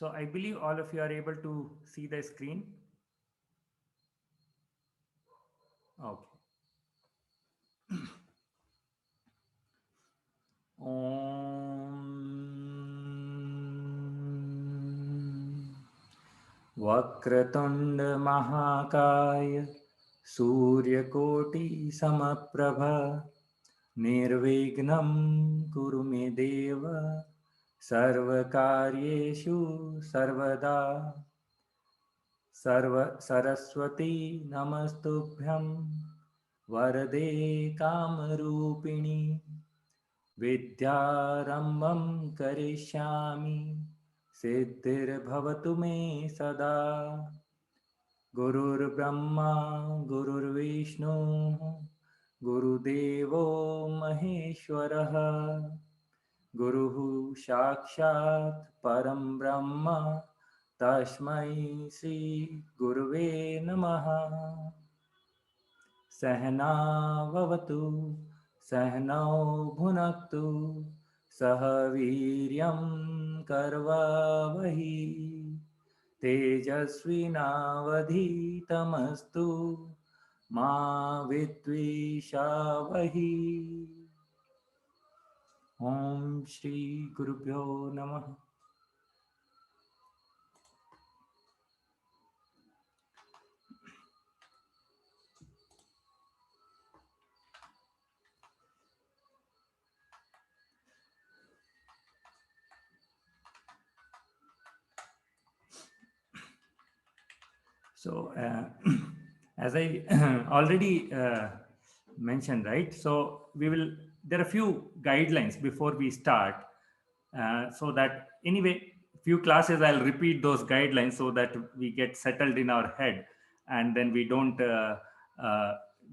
So I believe all of you are able to see the screen. Okay. Om Vakratunda Mahakaya Suryakoti Samaprabha Nirvignam Kuru Me Deva Sarvakaryeshu Sarvada Saraswati Namastubhyam Varade Kamarupini Vidyarambam Karishyami Siddhir Me Sada Gurur Brahma Gurur Vishnu Gurudevo Maheshwaraha Guruhu Sakshat Param Brahma Tashmai Sri Guruve Namaha Sahana Vavatu Sahanau Bhunaktu Sahaviryam Karvavahi Tejasvinavadhitamastu Ma Vidvishavahi. Om Shri Gurubhyo Namaha. So, as I already mentioned, right? So there are a few guidelines before we start, so that anyway, few classes I'll repeat those guidelines so that we get settled in our head, and then we don't uh,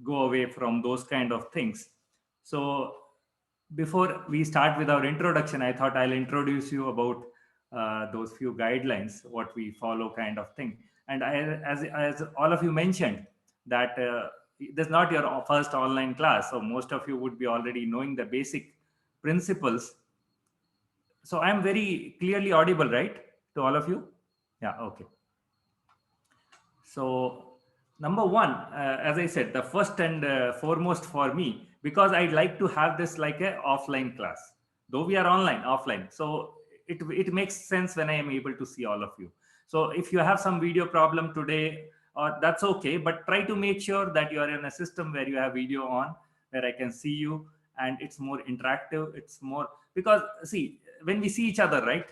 go away from those kind of things. So before we start with our introduction, I thought I'll introduce you about those few guidelines, what we follow, kind of thing. And as all of you mentioned, that this is not your first online class, so most of you would be already knowing the basic principles. So I'm very clearly audible, right, to all of you? Yeah, okay. So, number one, as I said, the first and foremost for me, because I'd like to have this like a offline class, though we are online, offline. So it makes sense when I am able to see all of you. So if you have some video problem today, or that's okay, but try to make sure that you are in a system where you have video on, where I can see you, and it's more interactive. It's more, because see, when we see each other, right,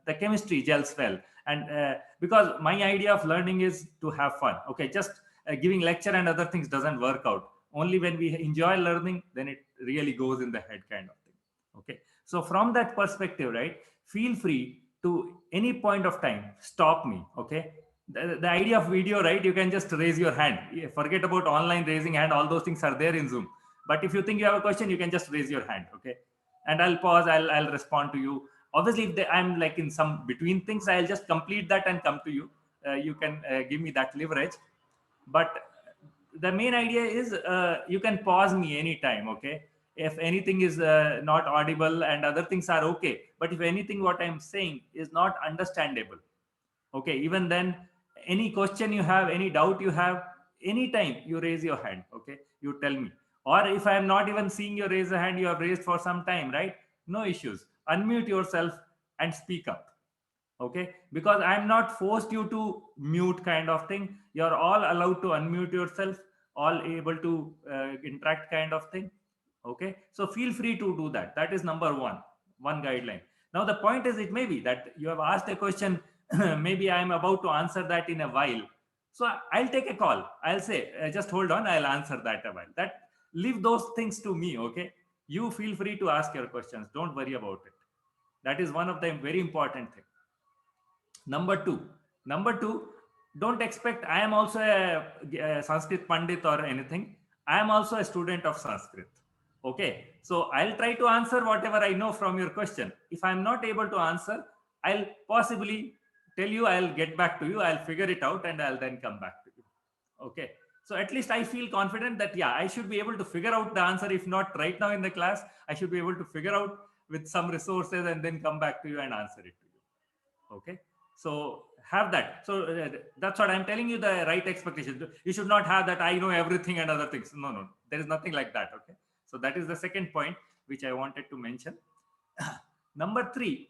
the chemistry gels well. And because my idea of learning is to have fun. Okay, just giving lecture and other things doesn't work out. Only when we enjoy learning, then it really goes in the head, kind of thing. Okay, so from that perspective, right, feel free to any point of time stop me. Okay, the idea of video, right, you can just raise your hand. Forget about online raising hand, all those things are there in Zoom. But if you think you have a question, you can just raise your hand. Okay, and I'll pause, I'll respond to you. Obviously, if I'm like in some between things, I'll just complete that and come to you. You can give me that leverage. But the main idea is, you can pause me anytime. Okay, if anything is not audible and other things are okay, but if anything what I'm saying is not understandable, okay, even then, any question you have, any doubt you have, anytime you raise your hand. Okay, you tell me. Or if I am not even seeing you raise a hand, you have raised for some time, right? No issues, unmute yourself and speak up. Okay, because I'm not forced you to mute, kind of thing. You're all allowed to unmute yourself, all able to interact, kind of thing. Okay, so feel free to do that. That is number one guideline. Now the point is, it may be that you have asked a question, maybe I'm about to answer that in a while. So I'll take a call, I'll say, just hold on, I'll answer that a while. That, leave those things to me. Okay, you feel free to ask your questions, don't worry about it. That is one of the very important thing. Number two, don't expect I am also a Sanskrit Pandit or anything. I am also a student of Sanskrit. Okay, so I'll try to answer whatever I know from your question. If I'm not able to answer, I'll possibly tell you, I'll get back to you, I'll figure it out, and I'll then come back to you. Okay, so at least I feel confident that, yeah, I should be able to figure out the answer. If not right now in the class, I should be able to figure out with some resources and then come back to you and answer it to you. Okay, So have that. So that's what I'm telling you, the right expectation. You should not have that I know everything and other things. No, no, there is nothing like that. Okay. So that is the second point which I wanted to mention. Number three,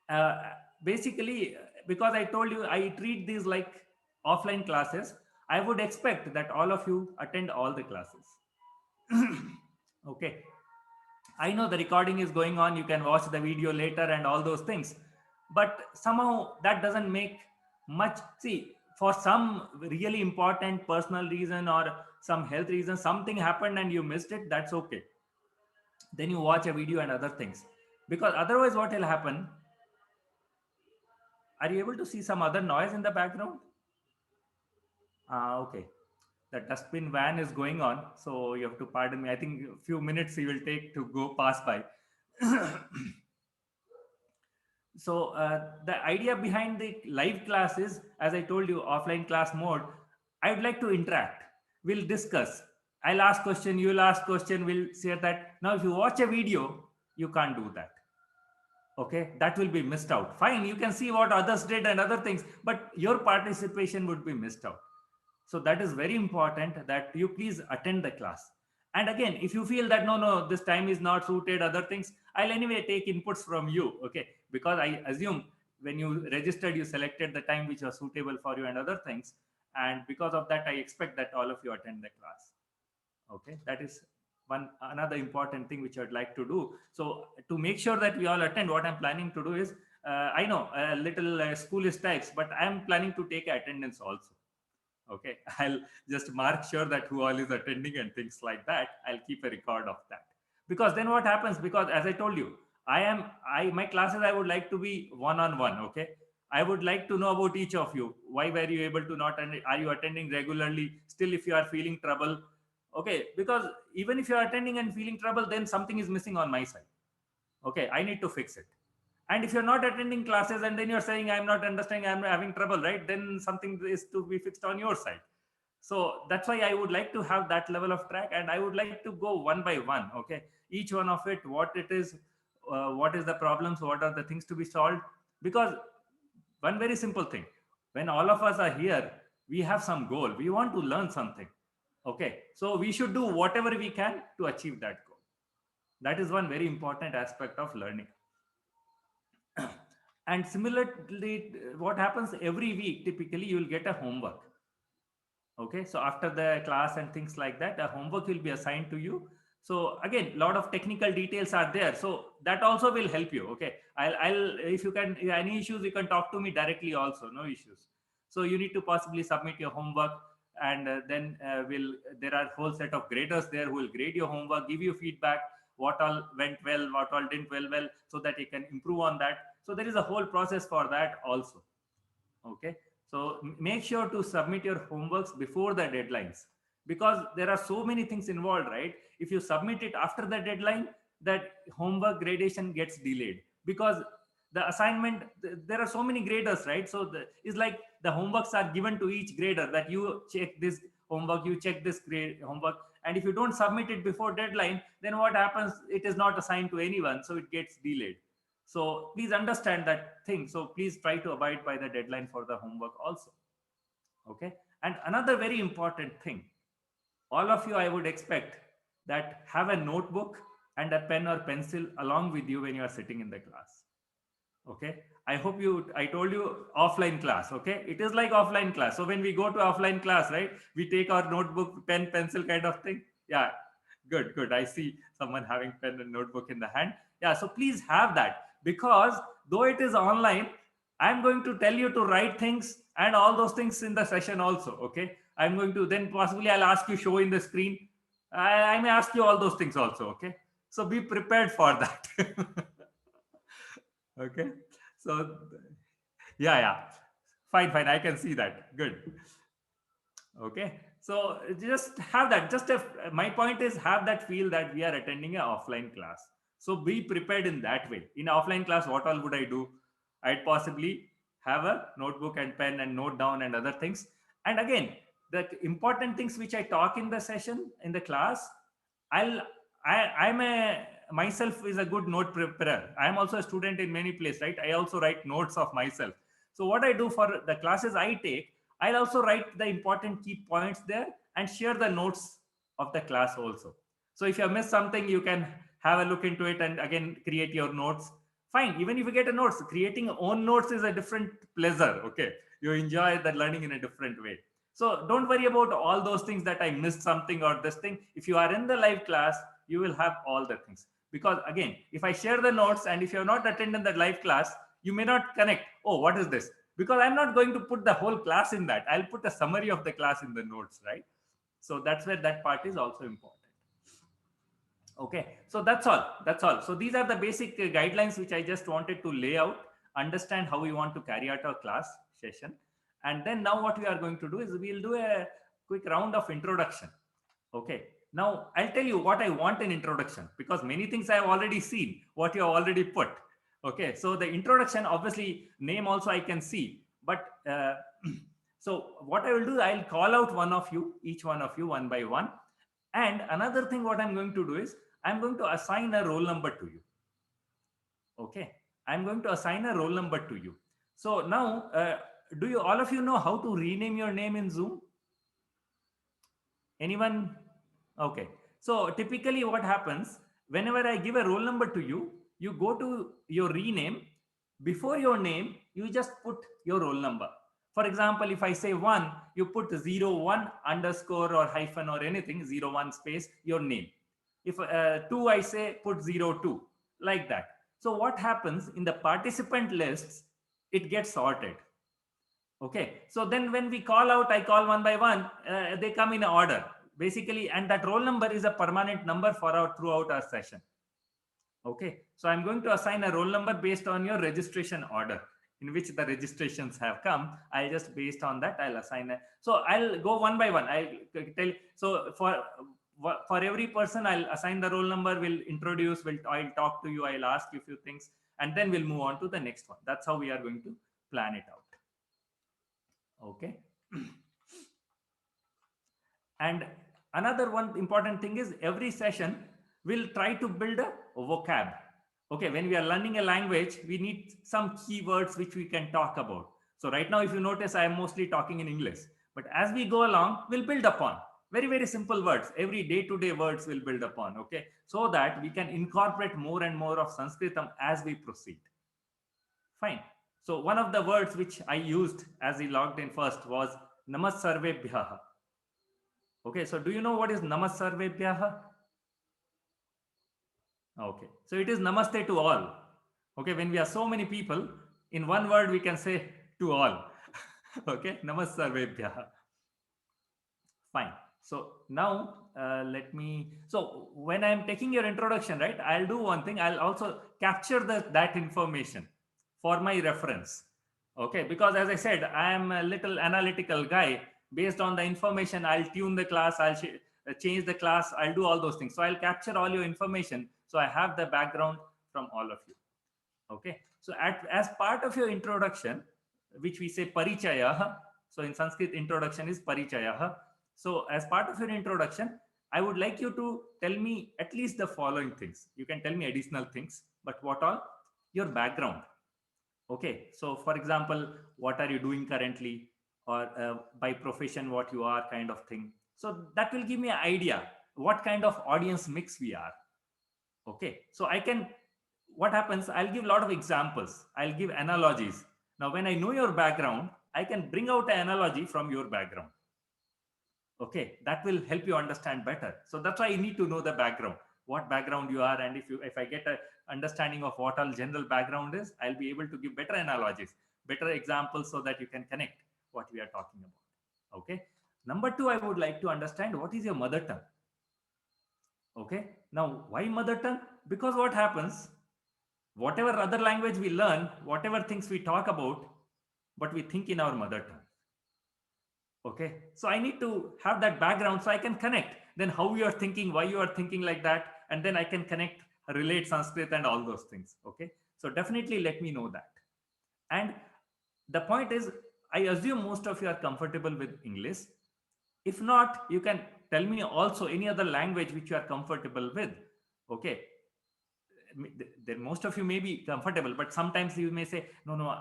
uh, basically, because I told you I treat these like offline classes, I would expect that all of you attend all the classes. Okay. I know the recording is going on, you can watch the video later and all those things, but somehow that doesn't make much. See, for some really important personal reason or some health reason, something happened and you missed it, that's okay. Then you watch a video and other things. Because otherwise, what will happen? Are you able to see some other noise in the background? Okay. The dustbin van is going on, so you have to pardon me. I think a few minutes he will take to go pass by. So the idea behind the live class is, as I told you, offline class mode. I would like to interact. We'll discuss. I'll ask question. You'll ask question. We'll share that. Now, if you watch a video, you can't do that. Okay, that will be missed out. Fine, you can see what others did and other things, but your participation would be missed out. So that is very important that you please attend the class. And again, if you feel that no, this time is not suited, other things, I'll anyway take inputs from you. Okay, because I assume when you registered, you selected the time which was suitable for you and other things. And because of that, I expect that all of you attend the class. Okay, that is one another important thing which I'd like to do. So to make sure that we all attend, what I'm planning to do is, I know a little schoolish types, but I'm planning to take attendance also. Okay, I'll just mark sure that who all is attending and things like that. I'll keep a record of that, because then what happens, because as I told you, I my classes, I would like to be one on one. Okay, I would like to know about each of you. Why were you able to not, and are you attending regularly still? If you are feeling trouble, okay, because even if you are attending and feeling trouble, then something is missing on my side. Okay, I need to fix it. And if you're not attending classes and then you're saying I'm not understanding, I'm having trouble, right, then something is to be fixed on your side. So that's why I would like to have that level of track, and I would like to go one by one. Okay, each one of it, what it is, what is the problems, what are the things to be solved. Because one very simple thing, when all of us are here, we have some goal, we want to learn something. Okay, so we should do whatever we can to achieve that goal. That is one very important aspect of learning. And similarly, what happens every week, typically you will get a homework. Okay, so after the class and things like that, a homework will be assigned to you. So again, a lot of technical details are there, so that also will help you. Okay, I'll if you can, any issues, you can talk to me directly also, no issues. So you need to possibly submit your homework, and then will there are whole set of graders there who will grade your homework, give you feedback, what all went well, what all didn't well, so that you can improve on that. So there is a whole process for that also. Okay, so make sure to submit your homeworks before the deadlines, because there are so many things involved, right? If you submit it after the deadline, that homework gradation gets delayed, because the assignment, there are so many graders, right? So it's like the homeworks are given to each grader, that you check this homework, you check this grade homework, and if you don't submit it before deadline, then what happens, it is not assigned to anyone, so it gets delayed. So please understand that thing. So please try to abide by the deadline for the homework also. Okay. And another very important thing, all of you, I would expect that have a notebook and a pen or pencil along with you when you are sitting in the class. Okay. I hope I told you offline class. Okay. It is like offline class. So when we go to offline class, right, we take our notebook, pen, pencil kind of thing. Yeah. Good, good. I see someone having pen and notebook in the hand. Yeah. So please have that, because though it is online, I'm going to tell you to write things and all those things in the session also. Okay. I'm going to then possibly I'll ask you show in the screen. I may ask you all those things also. Okay. So be prepared for that. Okay. So yeah. Fine. I can see that. Good. Okay. So just have that. My point is, have that feel that we are attending an offline class. So be prepared in that way. In offline class, what all would I do? I'd possibly have a notebook and pen and note down and other things. And again, the important things which I talk in the session in the class, I'll I I'm a myself is a good note preparer. I am also a student in many places, right? I also write notes of myself. So what I do for the classes I take, I'll also write the important key points there and share the notes of the class also. So if you have missed something, you can have a look into it and again create your notes. Fine. Even if you get a notes, creating own notes is a different pleasure. Okay. You enjoy the learning in a different way. So don't worry about all those things that I missed something or this thing. If you are in the live class, you will have all the things. Because again, if I share the notes and if you have not attended the live class, you may not connect. Oh, what is this? Because I'm not going to put the whole class in that. I'll put a summary of the class in the notes, right? So that's where that part is also important. Okay, so that's all. So these are the basic guidelines which I just wanted to lay out, understand how we want to carry out our class session. And then now what we are going to do is we'll do a quick round of introduction. Okay, now I'll tell you what I want in introduction, because many things I have already seen what you have already put. Okay, so the introduction, obviously name also I can see, but so what I will do, I'll call out one of you, each one of you, one by one. And another thing what I'm going to do is I'm going to assign a roll number to you. Okay, I'm going to assign a roll number to you. So now, do you all of you know how to rename your name in Zoom? Anyone? Okay. So typically what happens, whenever I give a roll number to you, you go to your rename. Before your name, you just put your roll number. For example, if I say 1, you put 01 underscore or hyphen or anything, 01 space, your name. If 2, I say put 02, like that. So what happens in the participant lists, it gets sorted. Okay, so then when we call out, I call one by one, they come in order basically, and that roll number is a permanent number for our throughout our session. Okay, so I'm going to assign a roll number based on your registration order in which the registrations have come. I'll just based on that, I'll assign a, so I'll go one by one. I'll tell, so for every person, I'll assign the roll number, will introduce, I'll talk to you, I'll ask you a few things, and then we'll move on to the next one. That's how we are going to plan it out. Okay. And another one important thing is every session we'll try to build a vocab. Okay, when we are learning a language, we need some keywords which we can talk about. So right now, if you notice, I am mostly talking in English, but as we go along, we'll build upon very simple words. Every day-to-day words will build upon. Okay, so that we can incorporate more and more of Sanskritam as we proceed. Fine. So one of the words which I used as he logged in first was Namas Sarvebhyaha. Okay, so do you know what is Namas Sarvebhyaha? Okay, so it is Namaste to all. Okay, when we are so many people, in one word we can say to all. Okay, Namas Sarvebhyaha. Fine. So now let me, so when I'm taking your introduction, right, I'll do one thing. I'll also capture that information for my reference. Okay, because as I said, I am a little analytical guy. Based on the information, I'll tune the class, I'll change the class, I'll do all those things. So I'll capture all your information. So I have the background from all of you. Okay, so as part of your introduction, which we say parichaya, so in Sanskrit, introduction is parichaya. So as part of your introduction, I would like you to tell me at least the following things. You can tell me additional things, but what all? Your background. Okay, so for example, what are you doing currently, or by profession what you are, kind of thing. So that will give me an idea what kind of audience mix we are. Okay, so I can, what happens, I'll give a lot of examples, I'll give analogies. Now when I know your background, I can bring out an analogy from your background. Okay, that will help you understand better. So that's why you need to know the background, what background you are. And if I get a understanding of what all general background is, I'll be able to give better analogies, better examples, so that you can connect what we are talking about. Okay, number 2, I would like to understand what is your mother tongue. Okay, now why mother tongue? Because what happens, whatever other language we learn, whatever things we talk about, but we think in our mother tongue. Okay, so I need to have that background so I can connect then how you are thinking, why you are thinking like that, and then I can connect, relate Sanskrit and all those things. Okay, so definitely let me know that. And the point is, I assume most of you are comfortable with English. If not, you can tell me also any other language which you are comfortable with. Okay, then most of you may be comfortable, but sometimes you may say, no,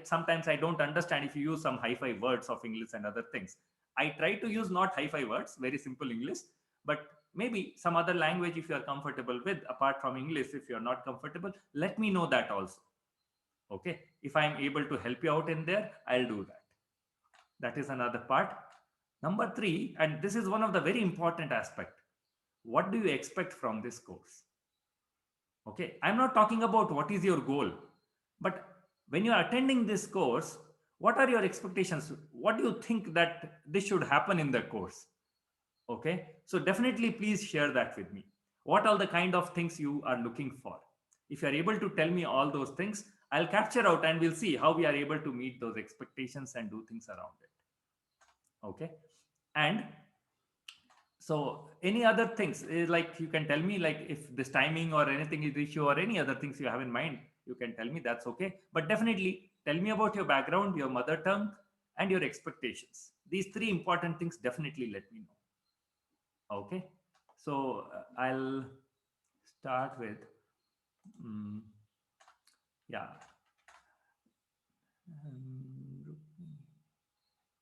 sometimes I don't understand if you use some hi-fi words of English and other things. I try to use not hi-fi words, very simple English, but maybe some other language if you are comfortable with, apart from English. If you're not comfortable, let me know that also. Okay, if I'm able to help you out in there, I'll do that. That is another part. Number 3, and this is one of the very important aspect. What do you expect from this course? Okay, I'm not talking about what is your goal, but when you are attending this course, what are your expectations? What do you think that this should happen in the course? Okay, so definitely please share that with me. What are the kind of things you are looking for? If you are able to tell me all those things, I'll capture out and we'll see how we are able to meet those expectations and do things around it. Okay, and so any other things, like you can tell me, like if this timing or anything is issue or any other things you have in mind, you can tell me, that's okay. But definitely tell me about your background, your mother tongue, and your expectations. These 3 important things, definitely let me know. Okay, so I'll start with, yeah.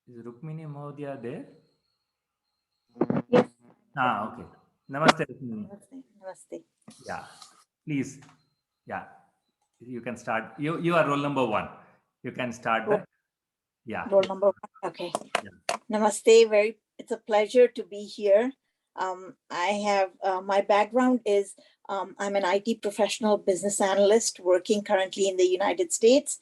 Is Rukmini Mohdya there? Yes. Okay. Namaste, Rukmini. Namaste. Yeah, please. Yeah, you can start. You are roll number 1. You can start the, yeah. Roll number 1. Okay. Yeah. Namaste. It's a pleasure to be here. I have my background is I'm an IT professional business analyst working currently in the United States.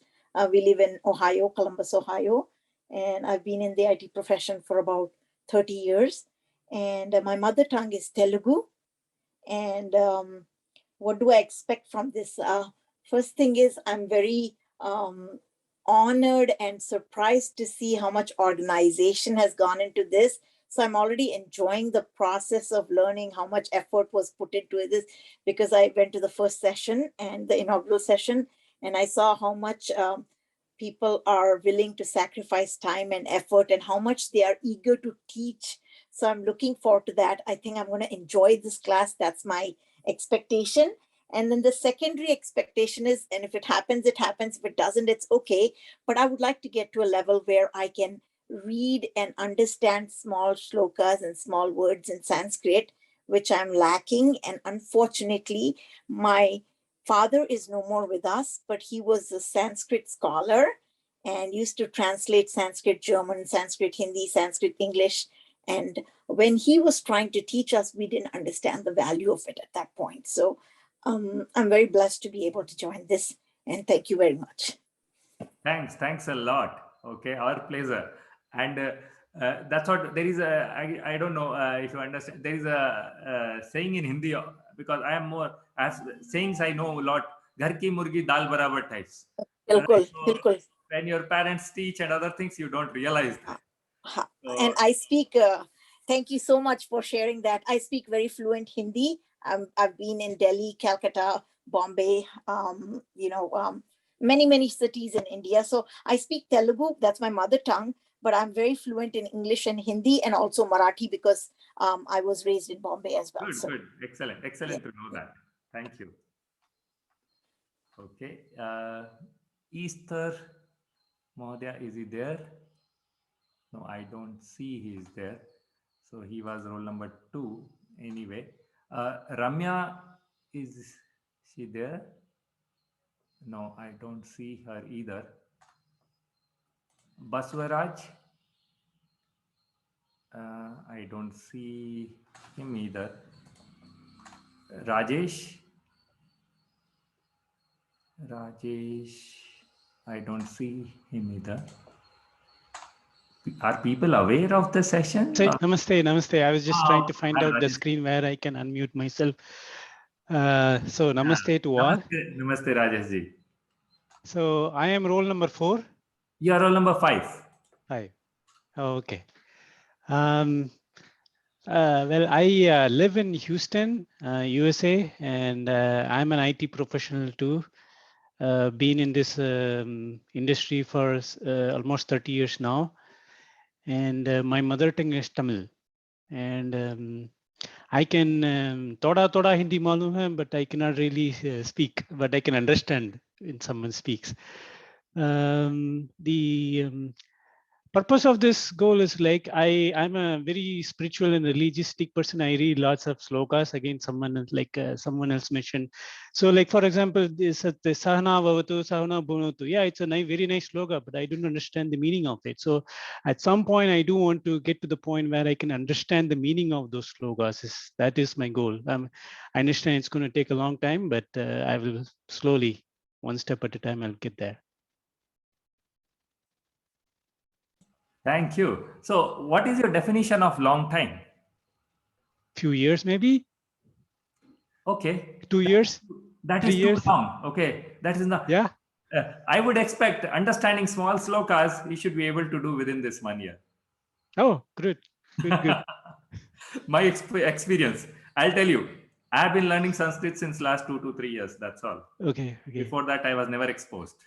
We live in Ohio, Columbus, Ohio, and I've been in the IT profession for about 30 years. And my mother tongue is Telugu. And what do I expect from this? First thing is I'm very honored and surprised to see how much organization has gone into this. So I'm already enjoying the process of learning how much effort was put into this, because I went to the first session and the inaugural session, and I saw how much people are willing to sacrifice time and effort and how much they are eager to teach. So I'm looking forward to that. I think I'm going to enjoy this class. That's my expectation. And then the secondary expectation is, and if it happens, it happens. If it doesn't, it's okay. But I would like to get to a level where I can read and understand small shlokas and small words in Sanskrit, which I'm lacking. And unfortunately, my father is no more with us, but he was a Sanskrit scholar and used to translate Sanskrit German, Sanskrit Hindi, Sanskrit English. And when he was trying to teach us, we didn't understand the value of it at that point. So I'm very blessed to be able to join this. And thank you very much. Thanks a lot. Okay, our pleasure. And that's what there is a, I don't know if you understand, there is a saying in Hindi, because I am more, as sayings I know a lot, ghar ki murgi dal barabar types. Bilkul, So bilkul. when your parents teach and other things, you don't realize that. And I speak, thank you so much for sharing that. I speak very fluent Hindi. I've been in Delhi, Calcutta, Bombay, many cities in India. So I speak Telugu, that's my mother tongue, but I'm very fluent in English and Hindi and also Marathi, because I was raised in Bombay as well. Good. Excellent to know that. Thank you. Okay. Easter Mohdya, is he there? No, I don't see he is there. So he was roll number 2 anyway. Ramya, is she there? No, I don't see her either. Baswaraj, I don't see him either. Rajesh, I don't see him either. Are people aware of the session? Namaste. I was just trying to find out the screen where I can unmute myself. So namaste to all. Namaste, Rajesh ji. So I am roll number 4. You are roll number 5. 5. Okay. Well, I live in Houston, USA, and I'm an IT professional too. Been in this industry for almost 30 years now. And my mother tongue is Tamil. And I can thoda Hindi malum hai, but I cannot really speak, but I can understand when someone speaks. The purpose of this goal is like I'm a very spiritual and religioustic person. I read lots of slokas. Again, someone else mentioned. So like for example, this the Sahana Bhavatu, Sahana Bhunatu. Yeah, it's a very nice sloka, but I don't understand the meaning of it. So at some point, I do want to get to the point where I can understand the meaning of those slokas. That is my goal. I understand it's going to take a long time, but I will slowly, one step at a time, I'll get there. Thank you. So what is your definition of long time? Few years, maybe Okay. 2 years, That 3 is too years. long. Okay. That is not. Yeah. I would expect understanding small slokas, you should be able to do within this 1 year. Oh, good. My experience, I'll tell you, I've been learning Sanskrit since last 2 to 3 years. That's all. Okay. Before that, I was never exposed.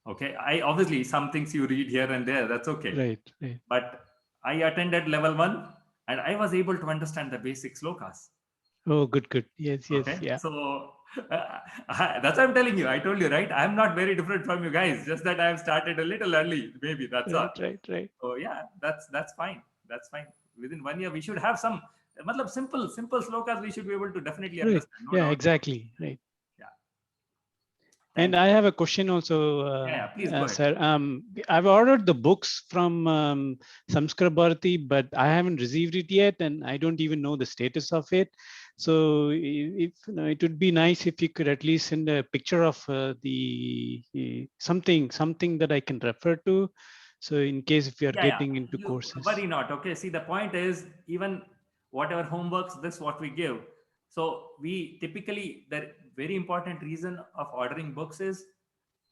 Okay. I obviously, some things you read here and there, that's okay. Right. But I attended level 1 and I was able to understand the basic slokas. Oh, good. Yes. Okay. Yeah. So that's what I'm telling you. I told you, right? I'm not very different from you guys. Just that I have started a little early. Maybe that's all. Right. So yeah, that's fine. That's fine. Within 1 year, we should have some, simple slokas. We should be able to definitely understand. No yeah, doubt. Exactly. Right. Yeah. And I have a question also, Yeah, please go ahead. sir. I've ordered the books from Sanskrit Bharati, but I haven't received it yet, and I don't even know the status of it. So, if it would be nice if you could at least send a picture of something that I can refer to. So, in case if you are getting into courses. Worry not. Okay. See, the point is, even whatever homeworks, this what we give. So we typically, the very important reason of ordering books is,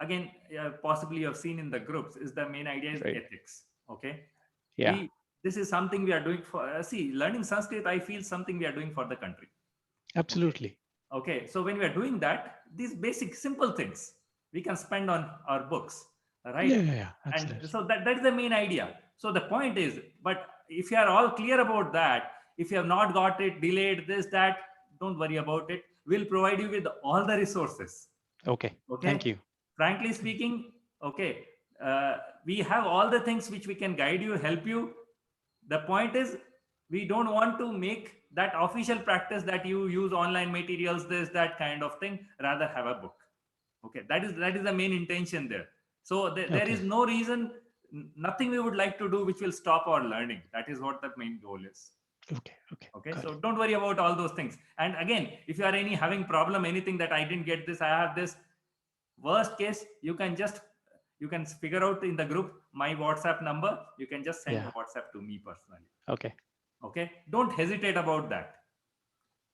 again, possibly you have seen in the groups, is the main idea is ethics. Okay. Yeah. This is something we are doing for, learning Sanskrit, I feel something we are doing for the country. Absolutely. Okay. So when we are doing that, these basic, simple things we can spend on our books, right? Yeah. Absolutely. And so that is the main idea. So the point is, but if you are all clear about that, if you have not got it, delayed this, that, don't worry about it. We'll provide you with all the resources. Okay. Thank you. Frankly speaking, okay, we have all the things which we can guide you, help you. The point is, we don't want to make that official practice that you use online materials, this, that kind of thing, rather have a book. Okay, that is the main intention there. So there is no reason, nothing we would like to do which will stop our learning. That is what the main goal is. Okay. So don't worry about all those things. And again, if you are having problem, anything that I didn't get this, I have this, worst case, you can figure out in the group my WhatsApp number. You can just send a WhatsApp to me personally. Okay. Don't hesitate about that.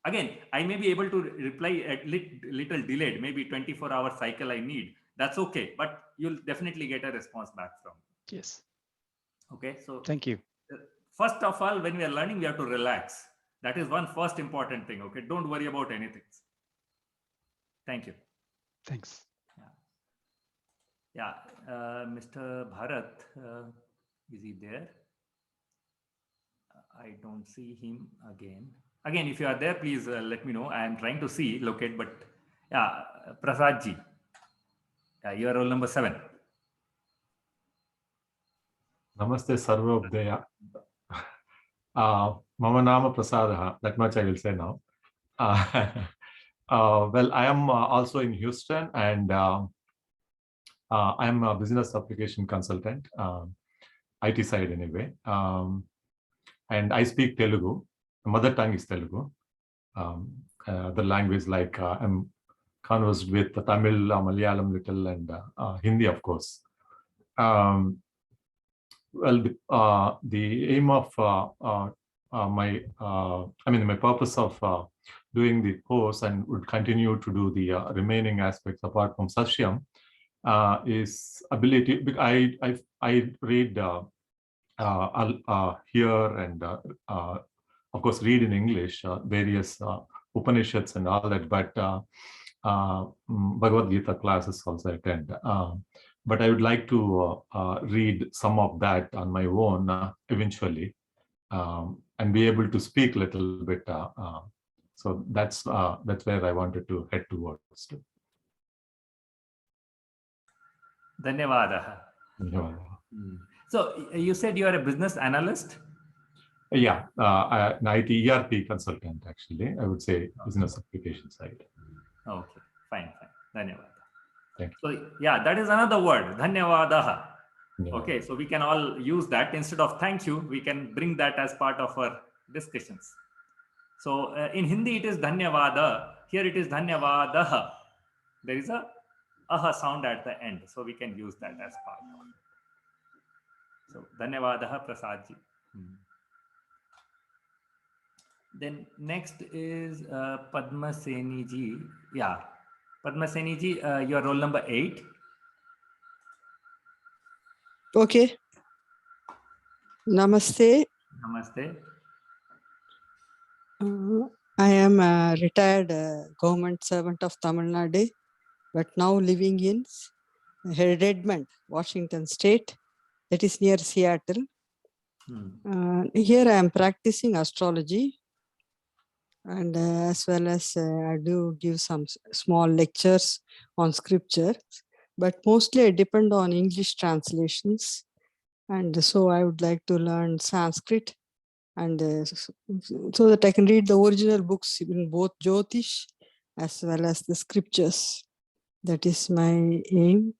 Again, I may be able to reply a little delayed, maybe 24-hour cycle I need. That's okay. But you'll definitely get a response back from me. Yes. Okay. So thank you. First of all, when we are learning, we have to relax. That is one first important thing. Okay. Don't worry about anything. Thank you. Thanks. Yeah. Mr. Bharat, is he there? I don't see him again. Again, if you are there, please let me know. I am trying to locate, but yeah, Prasad ji. Yeah, you are roll number 7. Namaste Sarvobdaya. Mama Nama Prasadaha. That much I will say now. Well, I am also in Houston, and I am a business application consultant, IT side anyway. And I speak Telugu. Mother tongue is Telugu. The language, like I'm conversed with Tamil, Malayalam little, and Hindi, of course. Well, the aim of my purpose of doing the course, and would continue to do the remaining aspects apart from Sasyam, is ability. I read here and of course read in English various Upanishads and all that, but Bhagavad Gita classes also attend. But I would like to read some of that on my own eventually. and be able to speak a little bit. So that's where I wanted to head towards. Dhanyavadaha. Yeah. So you said you are a business analyst? Yeah, an IT ERP consultant, actually. I would say business application side. Okay, fine. Dhanyavada. Thank So yeah, that is another word, dhanyavadaha. you. Okay, so we can all use that instead of thank you. We can bring that as part of our discussions. So in Hindi it is dhanyavada. Here it is dhanyavadaha. There is a aha sound at the end, so we can use that as part of it. So dhanyavadaha Prasadji. Then next is Padma Seni ji. Yeah, Padma Seni ji, your roll number 8. Okay. Namaste. Namaste. I am a retired government servant of Tamil Nadu, but now living in Redmond, Washington State, that is near Seattle. Here I am practicing astrology, and as well as I do give some small lectures on scripture, but mostly I depend on English translations. And so I would like to learn Sanskrit, and so that I can read the original books in both Jyotish as well as the scriptures. That is my aim.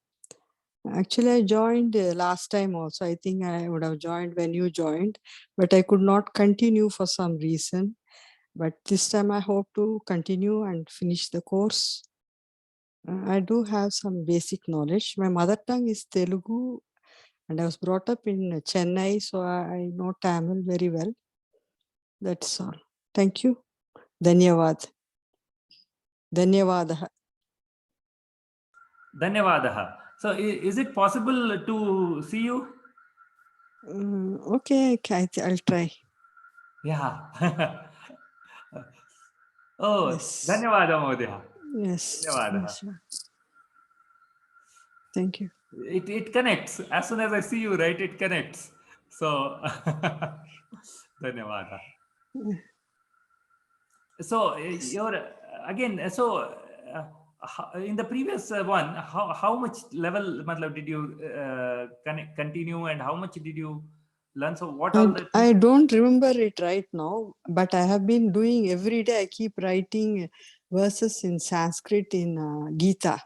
Actually, I joined last time also. I think I would have joined when you joined, but I could not continue for some reason. But this time I hope to continue and finish the course. I do have some basic knowledge. My mother tongue is Telugu, and I was brought up in Chennai, so I know Tamil very well. That's all. Thank you. Dhanyavad. Dhanyavadah. Dhanyavadaha. So is it possible to see you? Okay, I'll try. Yeah. Oh, Yes. Dhanyavada Mohdaya. Yes. Dhanyavadaha. Yes. Thank you. It connects. As soon as I see you, right, it connects. So, Dhanyavada. So, you're again, so in the previous one, how much level did you continue, and how much did you learn? So, what all the I don't remember it right now, but I have been doing every day. I keep writing verses in Sanskrit in Gita.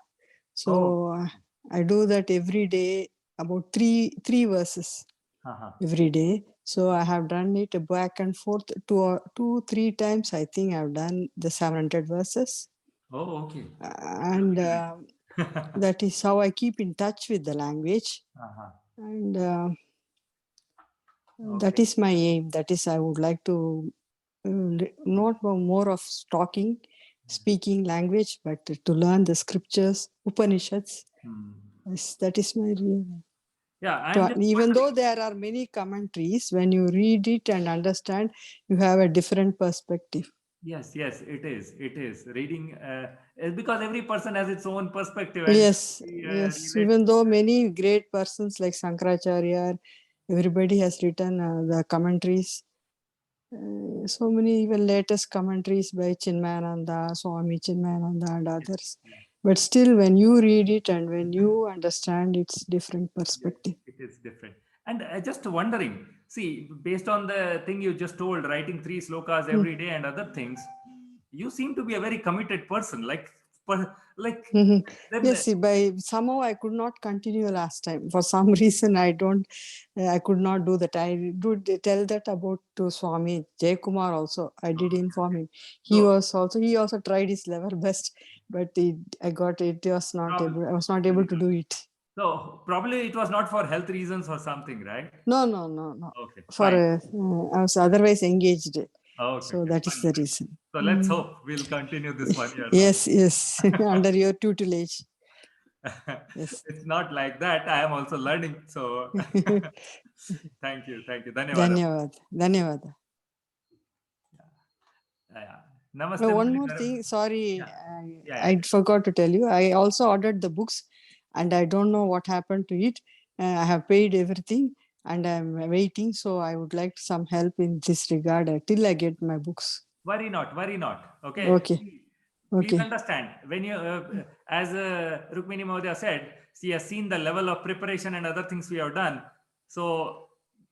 So I do that every day, about three verses every day. So I have done it back and forth 2-3 times. I think I've done the 700 verses. Oh, okay. And that is how I keep in touch with the language. And that is my aim. That is, I would like to not more of talking, speaking language, but to learn the scriptures, Upanishads. Yes, that is my real. Yeah, even though there are many commentaries, when you read it and understand, you have a different perspective. Yes, it is reading because every person has its own perspective. And Yes. Even though many great persons like Shankaracharya, everybody has written the commentaries. So many even latest commentaries by Chinmayananda, Swami Chinmayananda and others. But still, when you read it and when you understand, it's different perspective. It is different. And just wondering, see, based on the thing you just told, writing 3 slokas every day and other things, you seem to be a very committed person. Then, yes, see, by somehow I could not continue last time. For some reason, I could not do that. I did tell that about to Swami Jaykumar also. I did inform him. He also tried his level best, but I was not able to do it. So probably it was not for health reasons or something, right? No. Okay. I was otherwise engaged. Okay. So that is the reason. So let's hope we'll continue this 1 year. Yes. Under your tutelage. Yes. It's not like that. I am also learning. So thank you. Dhanyavad. Namaste. One more thing, sorry, I forgot to tell you. I also ordered the books and I don't know what happened to it. I have paid everything. and I'm waiting. So I would like some help in this regard till I get my books. Worry not, worry not. Okay. Okay. Please Okay. understand, when you, as Rukmini Mahodaya said, she has seen the level of preparation and other things we have done. So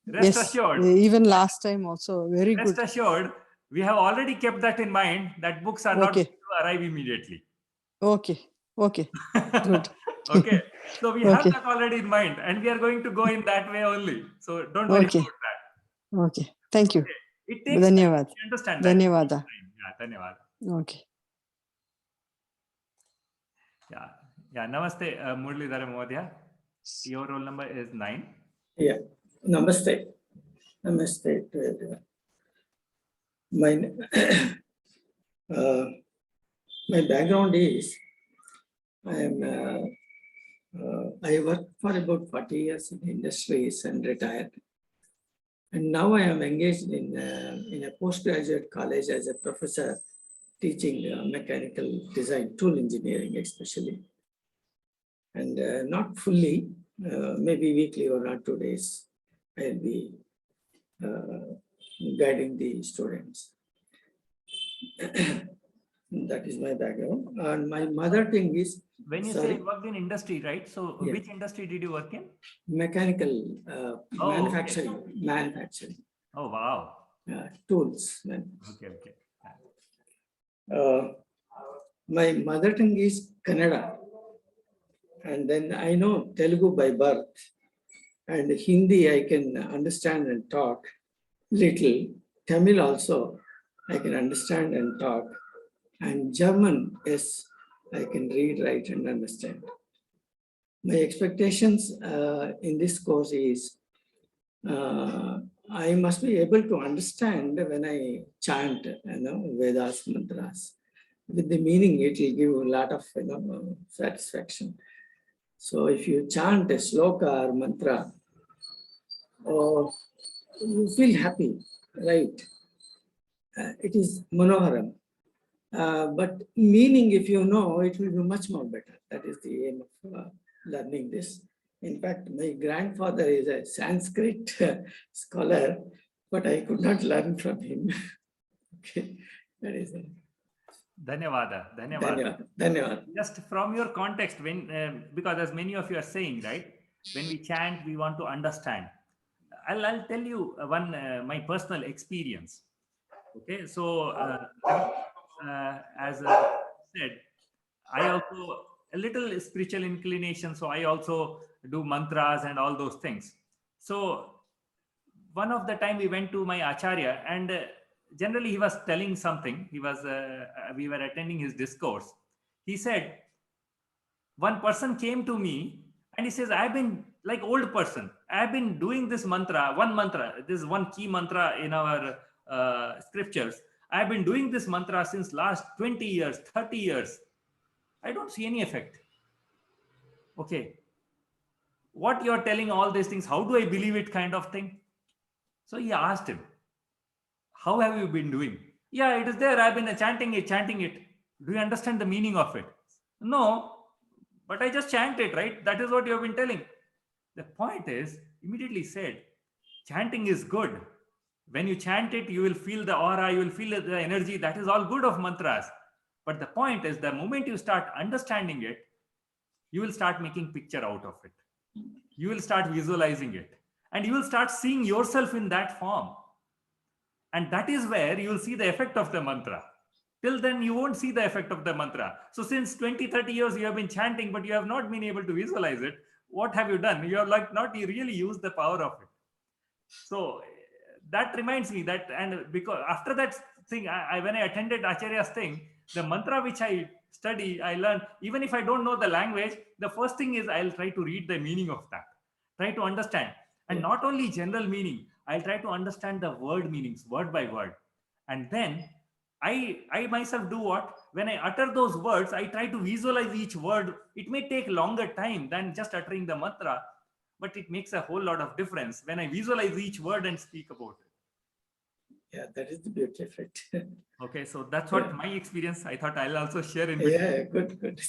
rest Yes. assured, Even last time also very rest good. assured, we have already kept that in mind, that books are not Okay. going to arrive immediately. Okay. Okay. Good. Okay. So we have Okay. that already in mind, and we are going to go in that way only. So don't worry Okay. about that. Okay. Thank you. Okay. It takes time. Dhanyavad. You understand that. It takes Dhanyavada. time. Yeah, dhanyavad. Okay. Yeah. Yeah. Namaste, Muralidhara Mahodaya. Your roll number is 9. Yeah, namaste. Namaste to everyone. My background is I worked for about 40 years in industries and retired. And now I am engaged in a postgraduate college as a professor teaching mechanical design, tool engineering especially. And not fully, maybe weekly or 2 days, I'll be guiding the students. That is my background. And my mother tongue is, When you say worked in industry, right? So Yeah. which industry did you work in? mechanical manufacturing, okay. manufacturing, Oh, wow. tools. Okay, okay. My mother tongue is Kannada. And then I know Telugu by birth. And Hindi I can understand and talk little. Tamil also I can understand and talk. And German, yes, I can read, write, and understand. My expectations in this course is I must be able to understand when I chant, Vedas, mantras. With the meaning, it will give a lot of satisfaction. So if you chant a sloka or mantra, you feel happy, right? It is manoharam. But meaning, if you know, it will be much more better. That is the aim of learning this. In fact, my grandfather is a Sanskrit scholar, but I could not learn from him. Okay, that is it. Dhanyavada. Dhanyavada. Dhanyavad. Just from your context, when because as many of you are saying, right, when we chant, we want to understand. I'll tell you one my personal experience. Okay, so as I said, I also a little spiritual inclination, so I also do mantras and all those things. So one of the time we went to my acharya, and generally he was telling something. He was we were attending his discourse. He said, one person came to me and he says, I've been like old person. I've been doing this mantra, this is one key mantra in our scriptures. I've been doing this mantra since last 20 years, 30 years. I don't see any effect. Okay. What you're telling all these things, how do I believe it, kind of thing? So he asked him, how have you been doing? Yeah, it is there. I've been chanting it. Do you understand the meaning of it? No, but I just chant it, right? That is what you have been telling. The point is, immediately said, chanting is good. When you chant it, you will feel the aura, you will feel the energy. That is all good of mantras. But the point is, the moment you start understanding it, you will start making picture out of it. You will start visualizing it. And you will start seeing yourself in that form. And that is where you will see the effect of the mantra. Till then, you won't see the effect of the mantra. So since 20, 30 years, you have been chanting, but you have not been able to visualize it. What have you done? You have not really used the power of it. So that reminds me that, and because after that thing, when I attended Acharya's thing, the mantra which I study, I learn, even if I don't know the language, the first thing is I'll try to read the meaning of that, try to understand. And not only general meaning, I'll try to understand the word meanings, word by word. And then I myself do what? When I utter those words, I try to visualize each word. It may take longer time than just uttering the mantra, but it makes a whole lot of difference when I visualize each word and speak about it. Yeah, that is the beauty of it. Okay, so that's what my experience. I thought I'll also share in between. Yeah, good.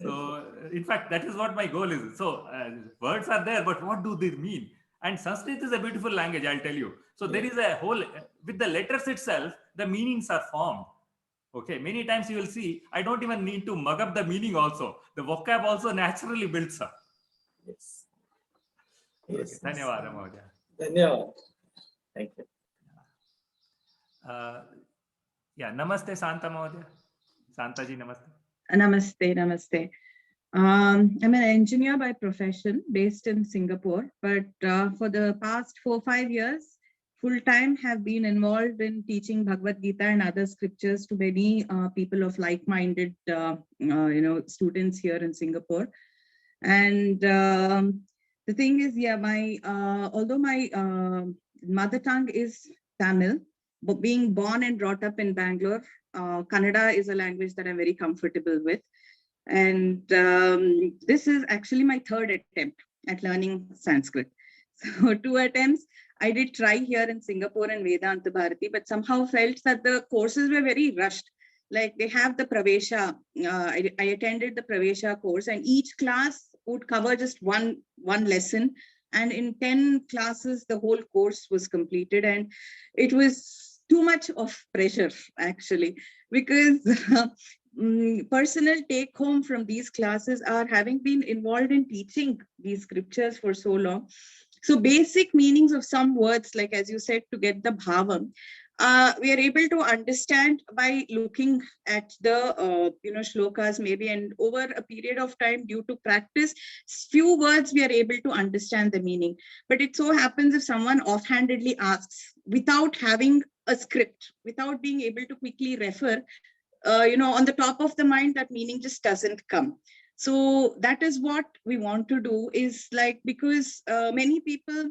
So in fact, that is what my goal is. So words are there, but what do they mean? And Sanskrit is a beautiful language, I'll tell you. So there is a whole, with the letters itself, the meanings are formed. Okay, many times you will see, I don't even need to mug up the meaning also. The vocab also naturally builds up. Yes. Okay, Yes. Dhanyawada, Mahodaya. Dhanyawad. Thank you. Yeah, Namaste, Santa Mahodaya. Santaji, Namaste. Namaste, namaste. I'm an engineer by profession based in Singapore, but for the past 4-5 years, full-time have been involved in teaching Bhagavad Gita and other scriptures to many people of like-minded, students here in Singapore. And the thing is, yeah, although my mother tongue is Tamil, but being born and brought up in Bangalore, Kannada is a language that I'm very comfortable with. And this is actually my third attempt at learning Sanskrit. So 2 attempts I did try here in Singapore and Vedanta Bharati, but somehow felt that the courses were very rushed. Like they have the Pravesha. I attended the Pravesha course, and each class would cover just one lesson. And in 10 classes, the whole course was completed. And it was too much of pressure, actually, because personal take home from these classes are having been involved in teaching these scriptures for so long. So basic meanings of some words, like as you said, to get the bhavam, we are able to understand by looking at the shlokas maybe, and over a period of time due to practice, few words we are able to understand the meaning. But it so happens if someone offhandedly asks without having a script, without being able to quickly refer, on the top of the mind, that meaning just doesn't come. So that is what we want to do, is like, because many people,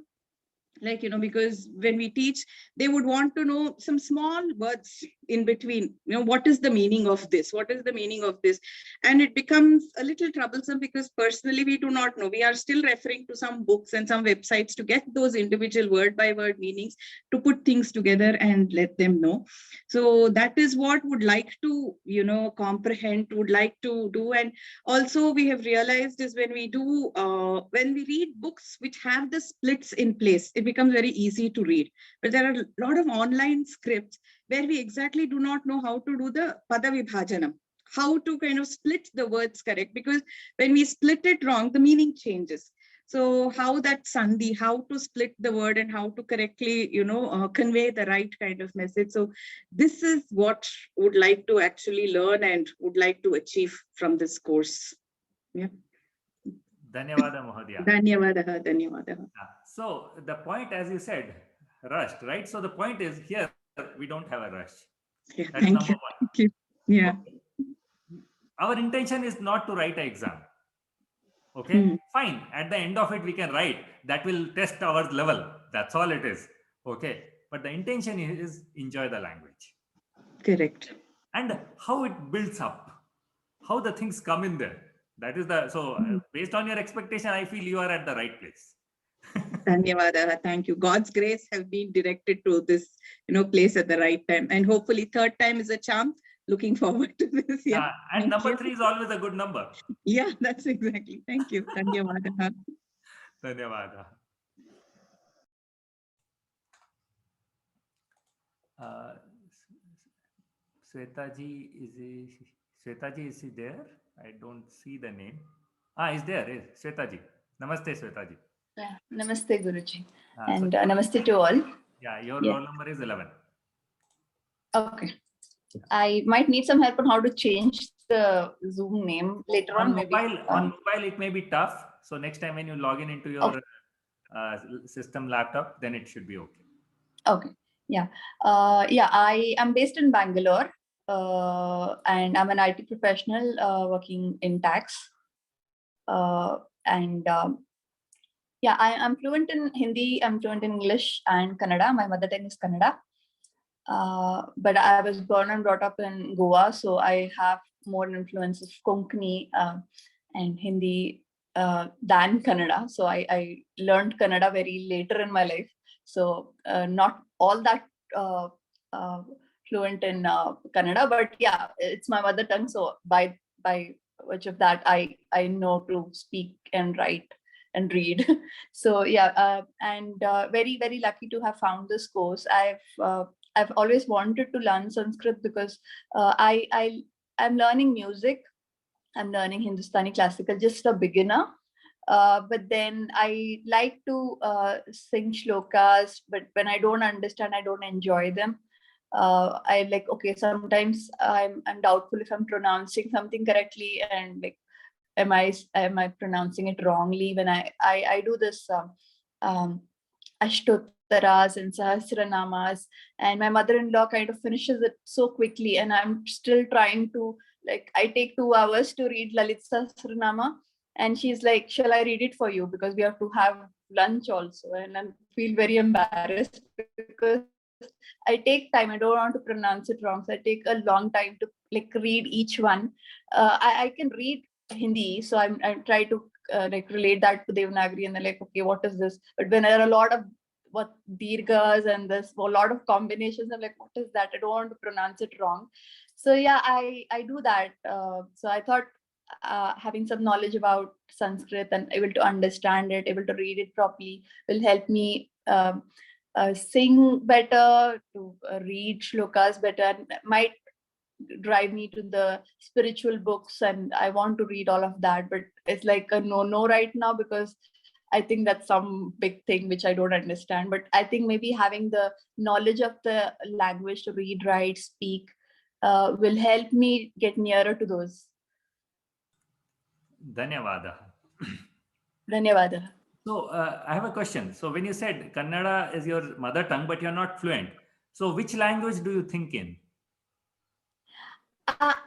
like, because when we teach, they would want to know some small words in between, what is the meaning of this? What is the meaning of this? And it becomes a little troublesome because personally, we do not know. We are still referring to some books and some websites to get those individual word by word meanings, to put things together and let them know. So that is what would like to, comprehend, would like to do. And also we have realized is when we do, when we read books which have the splits in place, it becomes very easy to read. But there are a lot of online scripts where we exactly do not know how to do the pada vibhajanam, how to kind of split the words correct, because when we split it wrong, the meaning changes. So how that sandhi, how to split the word and how to correctly, convey the right kind of message. So this is what would like to actually learn and would like to achieve from this course. Yeah. Dhanyawada, Mahodaya. Dhanyawadaha, dhanyawadaha. So the point, as you said, rushed, right? So the point is here, we don't have a rush. Yeah, That's thank number you. one. Thank you. Yeah. Our intention is not to write an exam. Okay, fine. At the end of it, we can write. That will test our level. That's all it is. Okay. But the intention is enjoy the language. Correct. And how it builds up, how the things come in there. That is the, so based on your expectation, I feel you are at the right place. Dhanyawada. Thank you. God's grace have been directed to this, place at the right time. And hopefully third time is a charm. Looking forward to this. Yeah. And Thank number you. 3 is always a good number. Yeah, that's exactly. Thank you. Dhanyawada. Dhanyawada. Swetaji, is he there? I don't see the name. Is there. Swetaji. Namaste, Swetaji. Yeah, namaste, Guruji. And So, namaste to all. Yeah, your roll number is 11. Okay. I might need some help on how to change the Zoom name later on. Maybe. On mobile, it may be tough. So next time when you log in into your system laptop, then it should be okay. Okay. Yeah. I am based in Bangalore and I'm an IT professional working in tax. I'm fluent in Hindi, I'm fluent in English and Kannada. My mother tongue is Kannada. But I was born and brought up in Goa, so I have more influence of Konkani and Hindi than Kannada. So I learned Kannada very later in my life. So not all that fluent in Kannada, but yeah, it's my mother tongue. So by which of that I know to speak and write and read. So yeah, and very, very lucky to have found this course. I've always wanted to learn Sanskrit because I'm learning music. I'm learning Hindustani classical, just a beginner. But then I like to sing shlokas, but when I don't understand, I don't enjoy them. I like, okay, sometimes I'm doubtful if I'm pronouncing something correctly, and like, am I pronouncing it wrongly when I do this Ashtottaras and Sahasranamas, and my mother-in-law kind of finishes it so quickly, and I'm still trying to, like, I take 2 hours to read Lalit Sahasranama, and she's like, shall I read it for you, because we have to have lunch also. And I feel very embarrassed because I take time, I don't want to pronounce it wrong, so I take a long time to like read each one. I can read Hindi, so I try to like relate that to Devanagari, and they're like, okay, what is this? But when there are a lot of what dirghas and there's a lot of combinations, I'm like, what is that? I don't want to pronounce it wrong. So yeah, I do that. So I thought having some knowledge about Sanskrit and able to understand it, able to read it properly, will help me sing better, to read shlokas better, and might drive me to the spiritual books, and I want to read all of that, but it's like a no right now, because I think that's some big thing which I don't understand. But I think maybe having the knowledge of the language to read, write, speak will help me get nearer to those. Dhanyavada. Dhanyavada. So I have a question. So when you said Kannada is your mother tongue, but you're not fluent, so which language do you think in?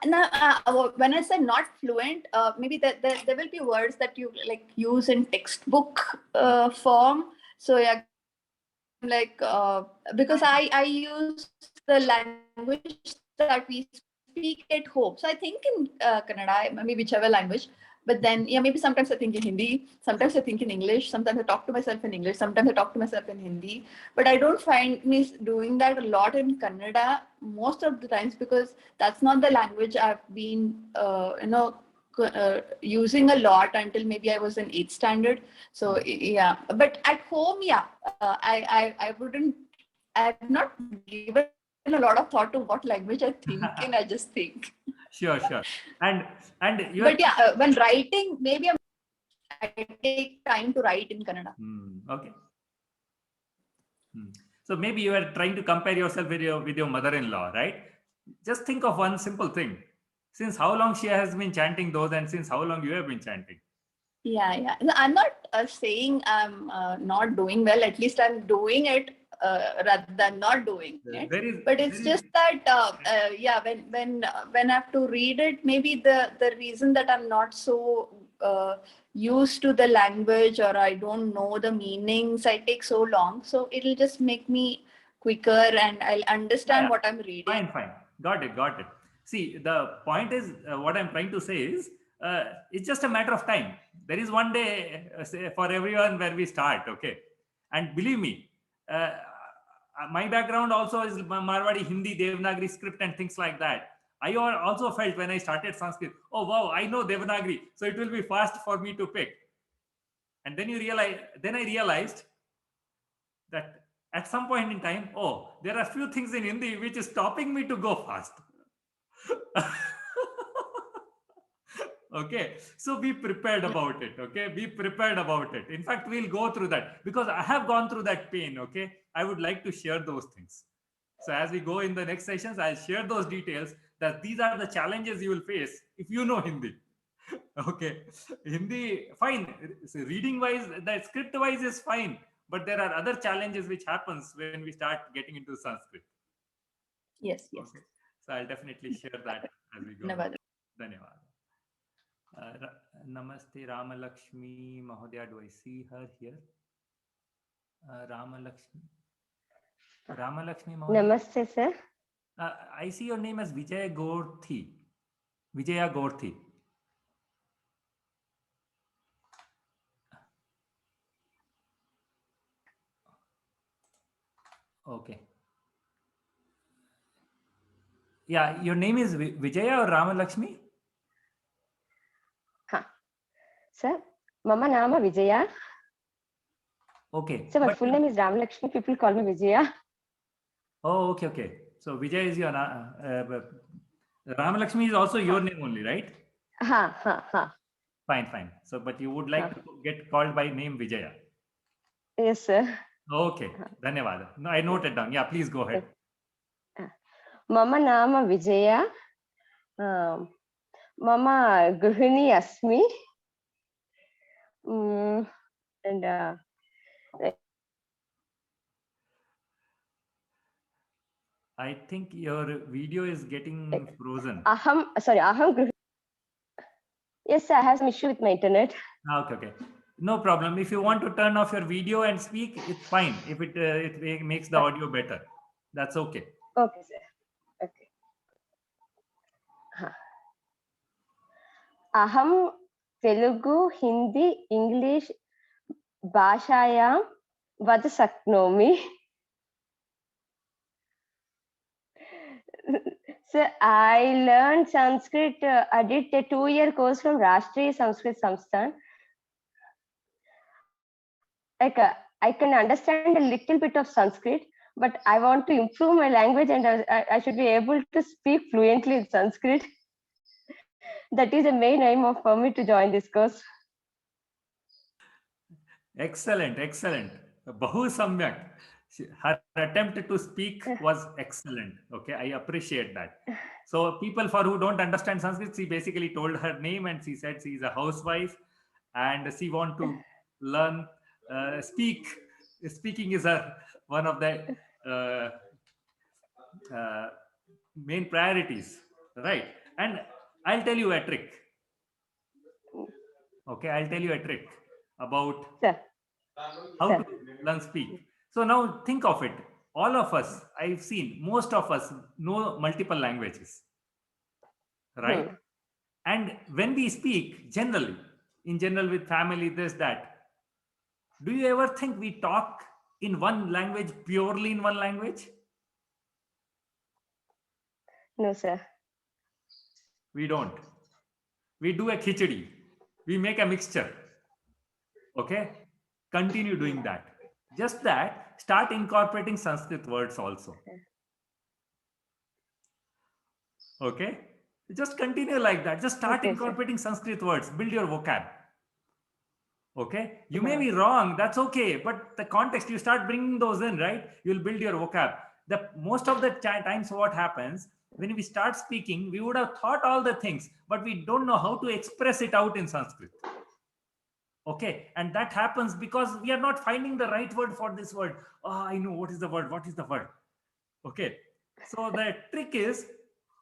Now, when I say not fluent, maybe there will be words that you like use in textbook form. So yeah, like because I use the language that we speak at home. So I think in Kannada, maybe whichever language. But then, yeah, maybe sometimes I think in Hindi, sometimes I think in English, sometimes I talk to myself in English, sometimes I talk to myself in Hindi. But I don't find me doing that a lot in Kannada most of the times, because that's not the language I've been, using a lot until maybe I was in 8th standard. So yeah, but at home, yeah, I wouldn't, I've not given a lot of thought to what language I think in. I just think. Sure. And you But yeah, when writing, maybe I take time to write in Kannada. Okay. So maybe you are trying to compare yourself with your mother-in-law, right? Just think of one simple thing. Since how long she has been chanting those, and since how long you have been chanting? Yeah. No, I'm not saying I'm not doing well. At least I'm doing it rather than not doing it. But it's just that yeah, when I have to read it, maybe the reason that I'm not so used to the language, or I don't know the meanings, I take so long. So it'll just make me quicker, and I'll understand what I'm reading. Fine. Got it. See, the point is, what I'm trying to say is, it's just a matter of time. There is one day for everyone where we start, okay? And believe me, my background also is Marwadi, Hindi, Devanagari script and things like that. I also felt when I started Sanskrit, oh wow, I know Devanagari, so it will be fast for me to pick. And then I realized that at some point in time, oh, there are few things in Hindi which is stopping me to go fast. Okay, so be prepared about it. Okay, be prepared about it. In fact, we'll go through that because I have gone through that pain. Okay, I would like to share those things. So as we go in the next sessions, I'll share those details, that these are the challenges you will face if you know Hindi. Okay, Hindi, fine. Reading wise, the script wise is fine, but there are other challenges which happens when we start getting into Sanskrit. Yes. Okay. So I'll definitely share that as we go. Dhanyavad. Namaste, Ramalakshmi Mahodaya. Do I see her here? Ramalakshmi Mahodaya. Namaste, sir. I see your name as Vijaya Gorthi. Okay. Yeah, your name is Vijaya or Ramalakshmi? Sir, Mama Nama Vijaya. Okay. So my but- full name is Ramalakshmi. People call me Vijaya. Oh, okay, okay. So Vijay is your Ramalakshmi is also your name only, right? Ha ha ha. Fine, fine. So, but you would like to get called by name Vijaya. Yes, sir. Okay. Dhanyawad. No, I noted down. Yeah, please go ahead. Mama Nama Vijaya. Mama Gruhini Asmi. And I think your video is getting frozen. Aham Gruhini. Yes, sir, I have some issue with my internet. Okay, okay. No problem. If you want to turn off your video and speak, it's fine. If it makes the audio better, that's okay. Okay, sir. Okay. Aham Telugu, Hindi, English, Bhashayam Vad Saknomi. So I learned Sanskrit. I did a 2-year course from Rashtriya Sanskrit Samsthan. Like I can understand a little bit of Sanskrit, but I want to improve my language and I should be able to speak fluently in Sanskrit. That is the main aim for me to join this course. Excellent, excellent. Bahu samyak. Her attempt to speak was excellent. Okay, I appreciate that. So people for who don't understand Sanskrit, she basically told her name and she said she is a housewife and she want to learn speak. Speaking is her one of the main priorities, right? And I'll tell you a trick. Okay, I'll tell you a trick about how to learn speak. So now think of it. All of us, I've seen, most of us know multiple languages, right? And when we speak, generally, in general with family, this, that, do you ever think we talk in one language, purely in one language? No, sir. We don't. We do a khichdi. We make a mixture. Okay? Continue doing that. Just that, start incorporating Sanskrit words also. Okay? Just continue like that. Just start incorporating Sanskrit words. Build your vocab. Okay? You may be wrong. That's okay. But the context, you start bringing those in, right? You'll build your vocab. Most of the times what happens, when we start speaking, we would have thought all the things, but we don't know how to express it out in Sanskrit. Okay, and that happens because we are not finding the right word for this word. Oh, I know what is the word. What is the word? Okay, so the trick is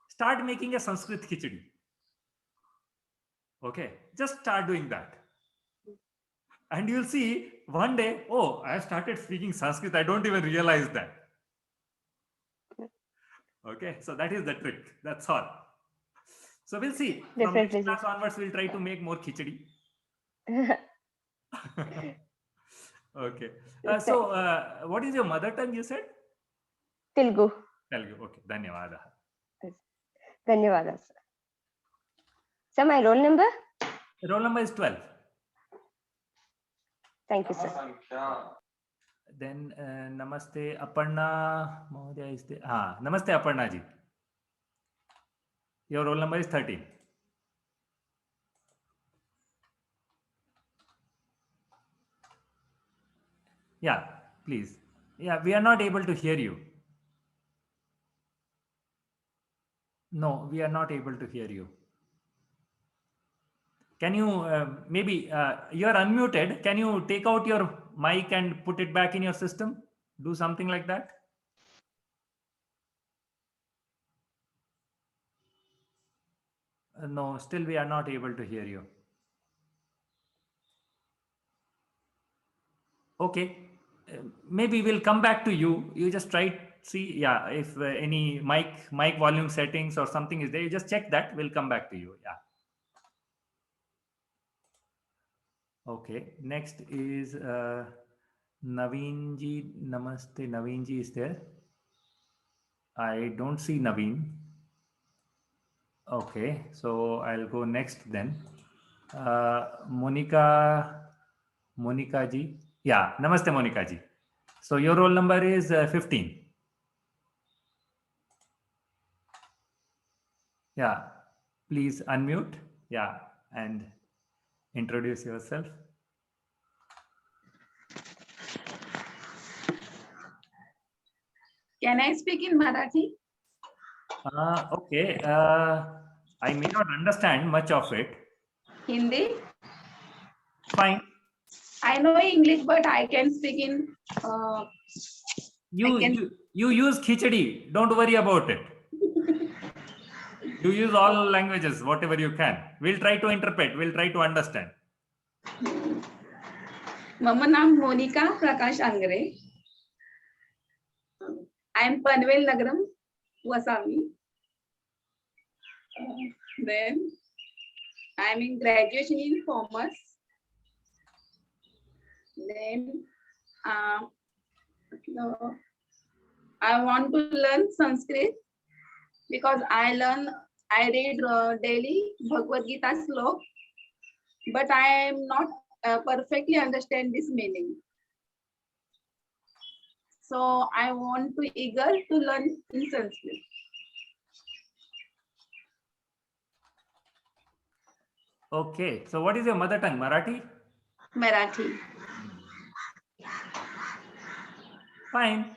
start making a Sanskrit khichdi. Okay, just start doing that. And you'll see one day, oh, I have started speaking Sanskrit. I don't even realize that. Okay, so that is the trick. That's all. So we'll see. From next class onwards, we'll try to make more khichdi. Okay. So what is your mother tongue, you said? Telugu. Telugu. Okay. Dhanyawada. Dhanyawada, sir. Sir, my roll number? Roll number is 12. Thank you, sir. Then Namaste Aparna Mahodaya is there. Namaste Aparna ji. Your roll number is 13. Yeah, please. Yeah, we are not able to hear you. No, we are not able to hear you. Can you maybe you are unmuted? Can you take out your mic and put it back in your system? Do something like that. No, still we are not able to hear you. Okay, maybe we'll come back to you. You just try, see, yeah, if any mic volume settings or something is there, you just check that. We'll come back to you. Yeah. Okay, next is Naveen ji. Namaste, Naveen ji is there. I don't see Naveen. Okay, so I'll go next then. Monica ji. Yeah, Namaste Monica ji. So your roll number is 15. Yeah, please unmute. Yeah, and introduce yourself. Can I speak in Marathi? Okay. I may not understand much of it. Hindi? Fine. I know English, but I can speak in. You use khichdi. Don't worry about it. You use all languages, whatever you can. We'll try to interpret. We'll try to understand. Mama naam Monica Prakash Angre. I am Panvel Nagaram, Wasami. Then I am in graduation in commerce. Then I want to learn Sanskrit because I read daily Bhagavad Gita slok, but I am not perfectly understand this meaning. So I want to eager to learn in Sanskrit. Okay. So what is your mother tongue? Marathi? Marathi. Fine.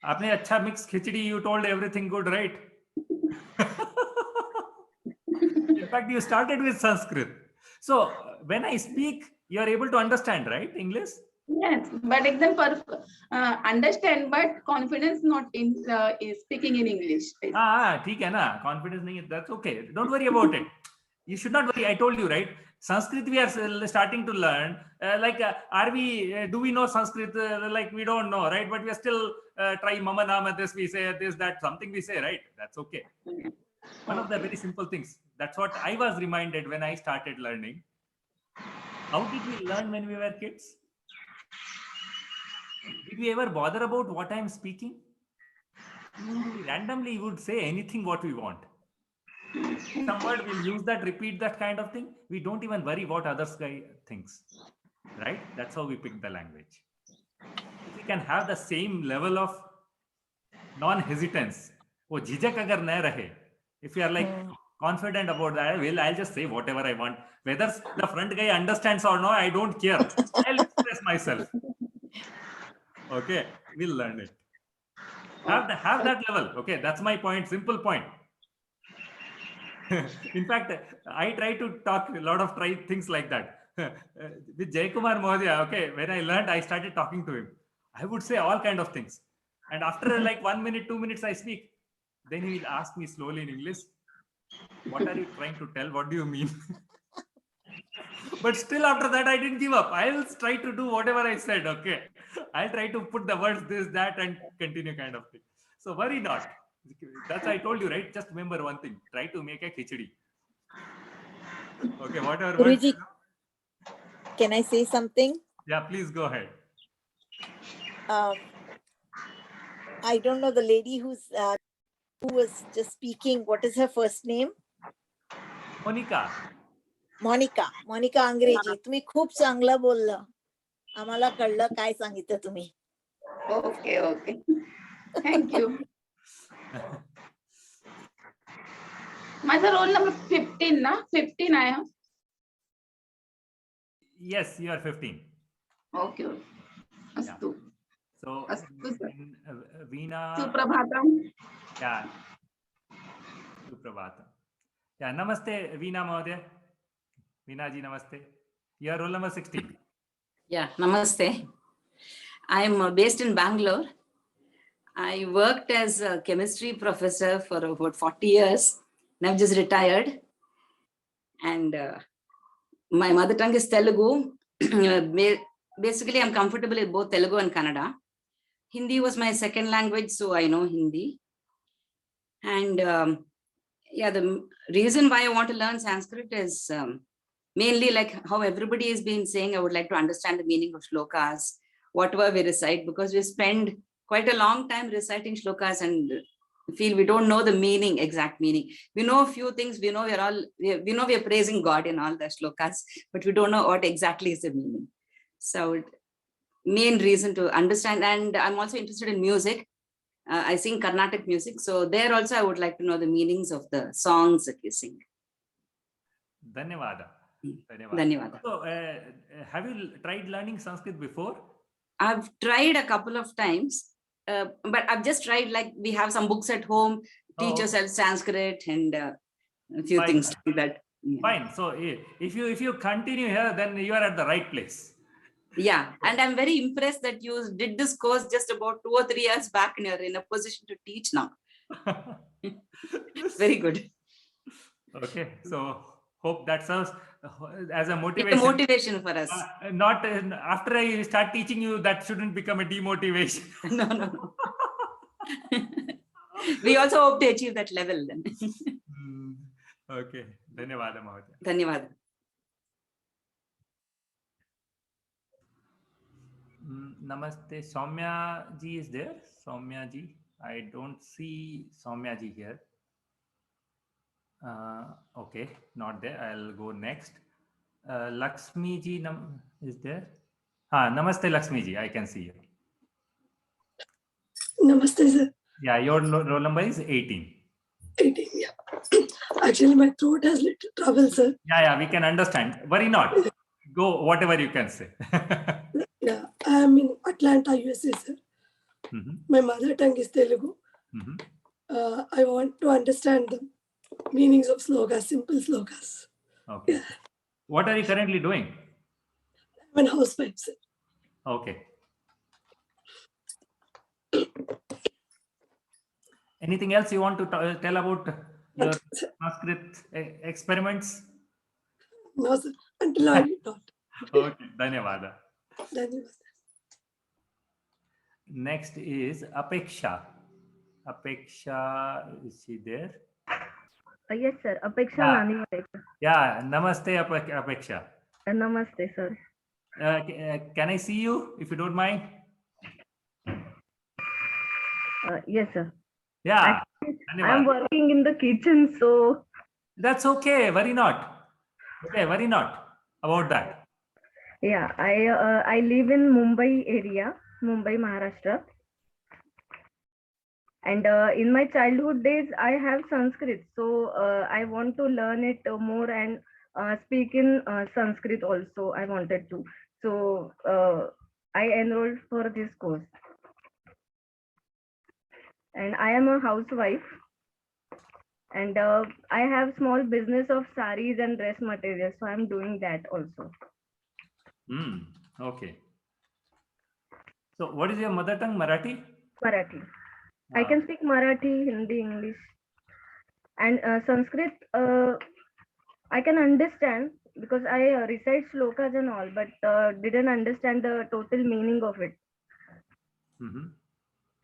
Aapne acha mix khichdi. You told everything good, right? In fact, you started with Sanskrit. So when I speak, you are able to understand, right? English? Yes, but example understand, but confidence not in speaking in English. ठीक है ना. Confidence nahi hai. That's okay. Don't worry about it. You should not worry. I told you, right? Sanskrit we are starting to learn. Do we know Sanskrit? Like we don't know, right? But we are still try mama nama this, we say this, that, something we say, right? That's okay. One of the very simple things. That's what I was reminded when I started learning. How did we learn when we were kids? Did we ever bother about what I'm speaking? Randomly, we would say anything what we want. Some word we'll use that, repeat that kind of thing. We don't even worry what others guy thinks, right? That's how we pick the language. If we can have the same level of non-hesitance, wo jhijak agar na rahe, if you are like confident about that, I'll just say whatever I want. Whether the front guy understands or not, I don't care. I'll express myself. Okay, we'll learn it. Have that level. Okay, that's my point. Simple point. In fact, I try to talk a lot of things like that. With Jayakumar Mohdya, okay, when I learned, I started talking to him. I would say all kind of things. And after like 1 minute, 2 minutes, I speak. Then he will ask me slowly in English, what are you trying to tell? What do you mean? But still after that, I didn't give up. I'll try to do whatever I said, okay. I'll try to put the words this, that, and continue kind of thing. So worry not. That's I told you, right? Just remember one thing. Try to make a khichdi. Okay, whatever. Guruji, can I say something? Yeah, please go ahead. I don't know the lady who was just speaking. What is her first name? Monica. Monica अंग्रेजी. तुम्ही खूप चांगलं बोललं. आम्हाला कळलं काय सांगितलं तुम्ही. Okay. Thank you. माझा roll number 15 na? 15 I am. Yes, you are 15. Okay. Astu. So, Veena. Suprabhatam. Yeah. Suprabhatam. Yeah, namaste, Veena Mohdya. Veena ji, namaste. You are roll number 16. Yeah, namaste. I'm based in Bangalore. I worked as a chemistry professor for about 40 years. And I've just retired. And my mother tongue is Telugu. Basically, I'm comfortable with both Telugu and Kannada. Hindi was my second language, so I know Hindi. And the reason why I want to learn Sanskrit is mainly like how everybody has been saying, I would like to understand the meaning of shlokas, whatever we recite, because we spend quite a long time reciting shlokas and feel we don't know the meaning, exact meaning. We know a few things. We know we know we are praising God in all the shlokas, but we don't know what exactly is the meaning. So main reason to understand. And I'm also interested in music. I sing Carnatic music. So there also I would like to know the meanings of the songs that we sing. Dhanyavada. Dhanyavada. So have you tried learning Sanskrit before? I've tried a couple of times, but I've just tried, like, we have some books at home, teach yourself Sanskrit and a few things like that. Yeah. Fine. So if you continue here, then you are at the right place. Yeah, and I'm very impressed that you did this course just about 2 or 3 years back, and you're in a position to teach now. Very good. Okay, so hope that serves as a motivation. It's a motivation for us. Not after I start teaching you, that shouldn't become a demotivation. No. We also hope to achieve that level then. Okay, Dhanyavada Mahodaya. Dhanyavada. Namaste. Soumya ji is there? Soumya ji. I don't see Soumya ji here. Okay, not there. I'll go next. Lakshmi ji is there? Namaste Lakshmi ji. I can see you. Namaste, sir. Yeah, your roll number is 18. 18, yeah. Actually, my throat has little trouble, sir. Yeah, we can understand. Worry not. Go, whatever you can say. Yeah, I am in Atlanta, USA, sir. My mother tongue is Telugu. I want to understand the meanings of slokas, simple slokas. Okay. Yeah. What are you currently doing? I'm a housewife, sir. Okay. Anything else you want to tell about your Sanskrit experiments? No, sir. Until now, I did not. Okay. Dhanyavada. Dhanyavada. Next is Apeksha. Apeksha, is she there? Yes, sir. Apeksha. Yeah. Namaste, Apeksha. Namaste, sir. Can I see you, if you don't mind? Yes, sir. Yeah. I'm working in the kitchen, so. That's okay. Worry not. Okay, worry not about that. Yeah, I live in Mumbai area, Mumbai, Maharashtra. And in my childhood days, I have Sanskrit. So I want to learn it more and speak in Sanskrit also. I wanted to. So I enrolled for this course. And I am a housewife. And I have small business of saris and dress materials. So I'm doing that also. Okay. So what is your mother tongue? Marathi? Marathi. I can speak Marathi, Hindi, English. And Sanskrit, I can understand because I recite shlokas and all, but didn't understand the total meaning of it.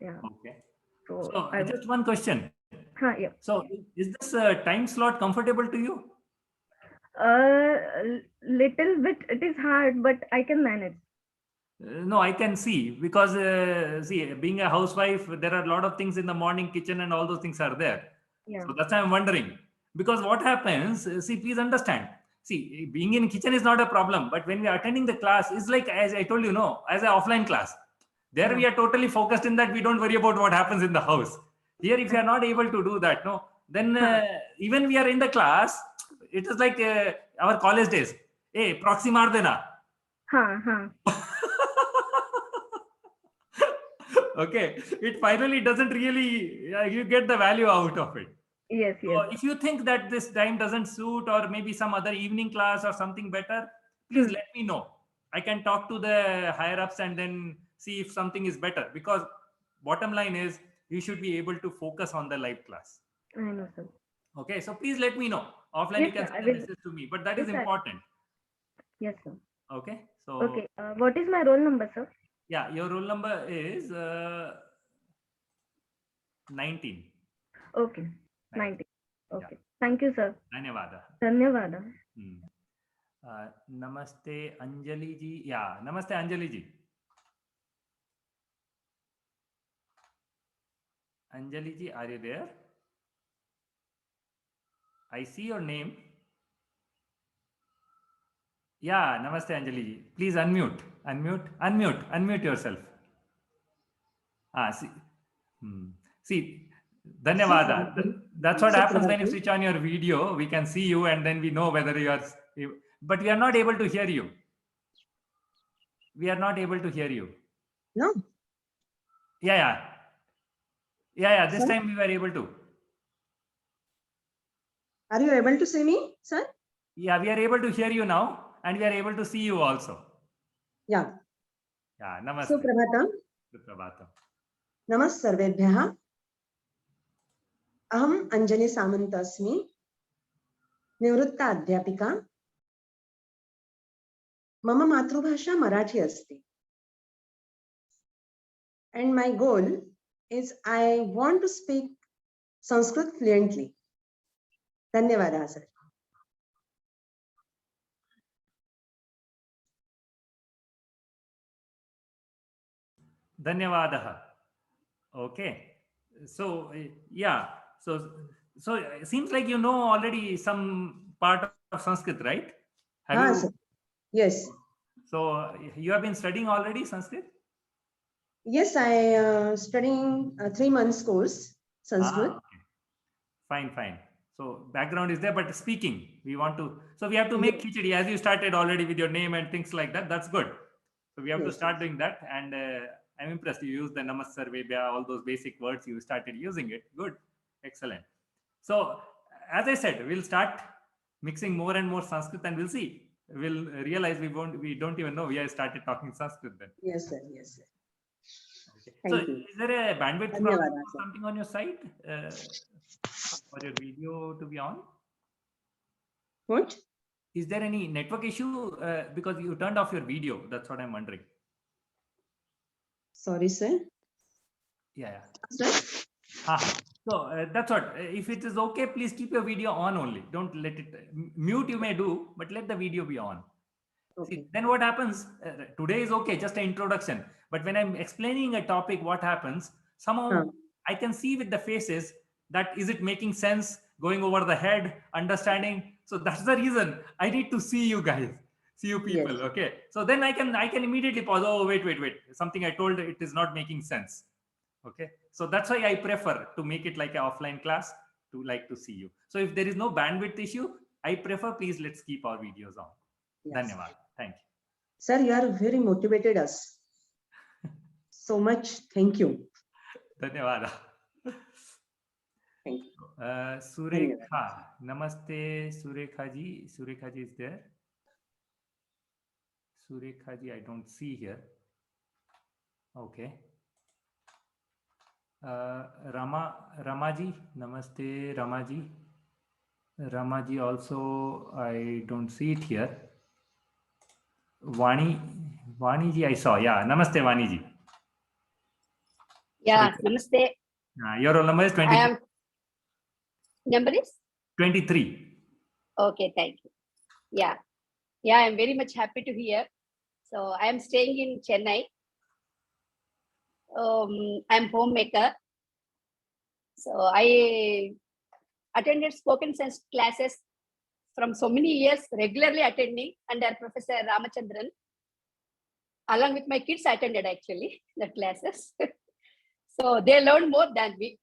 Yeah. Okay. So just one question. Yeah. So is this time slot comfortable to you? Little bit. It is hard, but I can manage. No, I can see because see, being a housewife, there are a lot of things in the morning, kitchen and all those things are there. Yeah. So that's why I'm wondering, because what happens, see, please understand. See, being in kitchen is not a problem, but when we are attending the class, it's like, as I told you, as an offline class. There we are totally focused in that we don't worry about what happens in the house. Here, if you are not able to do that, then even we are in the class, it is like our college days. Hey, proxy maar dena. Okay, it finally doesn't really, you get the value out of it. Yes. So if you think that this time doesn't suit, or maybe some other evening class or something better, please let me know. I can talk to the higher ups and then see if something is better, because bottom line is you should be able to focus on the live class. I know, sir. Okay, so please let me know. Offline, yes, you can sir, send a message to me, but that is important. Yes, sir. Okay, so. Okay, what is my roll number, sir? Yeah, your roll number is 19. Okay, 19. Okay, yeah. Thank you, sir. Dhanyavada. Dhanyavada. Namaste, Anjali ji. Yeah, Namaste, Anjali ji. Anjali ji, are you there? I see your name. Yeah, namaste Anjali ji. Please unmute, unmute yourself. See, see, Dhanyavada. That's what happens when you switch on your video. We can see you and then we know whether you are, but we are not able to hear you. We are not able to hear you. No. Yeah. This time we were able to. Are you able to see me, sir? Yeah, we are able to hear you now and we are able to see you also. Yeah. Yeah, namaste. Suprabhatam. Suprabhatam. Namas sarvebhyah. Aham Anjali Samant asmi. Nivritta adhyapika. Mama matrubhasha Marathi asti. And my goal is I want to speak Sanskrit fluently. Dhanyavada, sir. Dhanyavadaha. Okay. So, yeah. So it seems like you know already some part of Sanskrit, right? Have you? Sir. Yes. So you have been studying already Sanskrit? Yes, I studying a 3 months course, Sanskrit. Okay. Fine. So background is there, but speaking, we want to, so we have to make khichdi as you started already with your name and things like that. That's good. So we have to start doing that. And I'm impressed. You use the Namas Sarvebhya, all those basic words, you started using it. Good. Excellent. So as I said, we'll start mixing more and more Sanskrit and we'll see. We'll realize we don't even know we have started talking Sanskrit then. Yes, sir. Okay. Thank So you. is there a bandwidth problem or something on your side for your video to be on? What? Is there any network issue because you turned off your video? That's what I'm wondering. Sorry, sir. Yeah. So that's what. If it is okay, please keep your video on only. Don't let it mute. You may do, but let the video be on. Okay. See, then what happens? Today is okay, just an introduction. But when I'm explaining a topic, what happens? Somehow I can see with the faces that is it making sense, going over the head, understanding. So that's the reason I need to see you guys, see you people. Yes. Okay. So then I can immediately pause. Oh, wait. Something I told, it is not making sense. Okay. So that's why I prefer to make it like an offline class to see you. So if there is no bandwidth issue, I prefer, please, let's keep our videos on. Yes. Dhanyavad. Thank you. Sir, you are very motivated us. So much. Thank you. Dhanyavad. Thank you. Surekha. Namaste, Surekha ji. Surekha ji is there. Surekha ji, I don't see here. Okay. Ramaji. Namaste, Ramaji. Ramaji also, I don't see it here. Vani ji, I saw. Yeah. Namaste, Vani ji. Yeah. Namaste. Your roll number is 23. Number is? 23. Okay. Thank you. Yeah. I'm very much happy to hear. So I am staying in Chennai. I'm homemaker. So I attended spoken sense classes from so many years, regularly attending under Professor Ramachandran. Along with my kids, I attended actually the classes. So they learned more than me.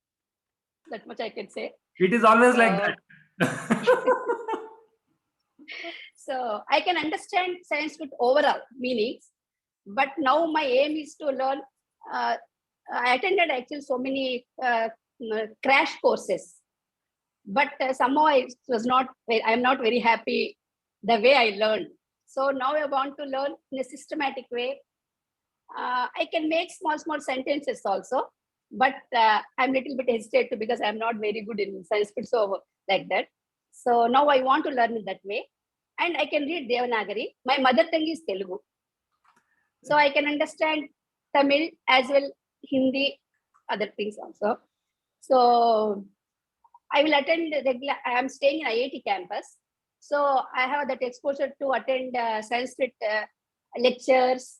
That much I can say. It is always like that. So I can understand Sanskrit overall meanings, but now my aim is to learn. I attended actually so many crash courses, but somehow I am not very happy the way I learned. So now I want to learn in a systematic way. I can make small sentences also, but I'm a little bit hesitant because I'm not very good in Sanskrit, so like that. So now I want to learn in that way. And I can read Devanagari. My mother tongue is Telugu. So I can understand Tamil as well, Hindi, other things also. So I will attend regular, I am staying in IIT campus. So I have that exposure to attend Sanskrit lectures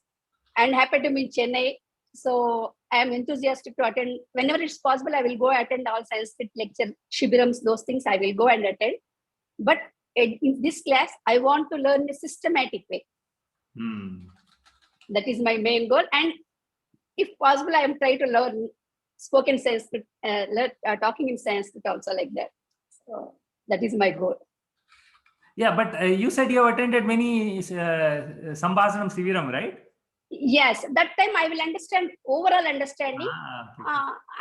and happen to be in Chennai. So I am enthusiastic to attend. Whenever it's possible, I will go attend all Sanskrit lecture, shibirams, those things I will go and attend. But in this class, I want to learn in a systematic way. That is my main goal. And if possible, I am trying to learn spoken Sanskrit, talking in Sanskrit also like that. So that is my goal. Yeah, but you said you have attended many Sambhasanam Siviram, right? Yes, that time I will understand overall understanding,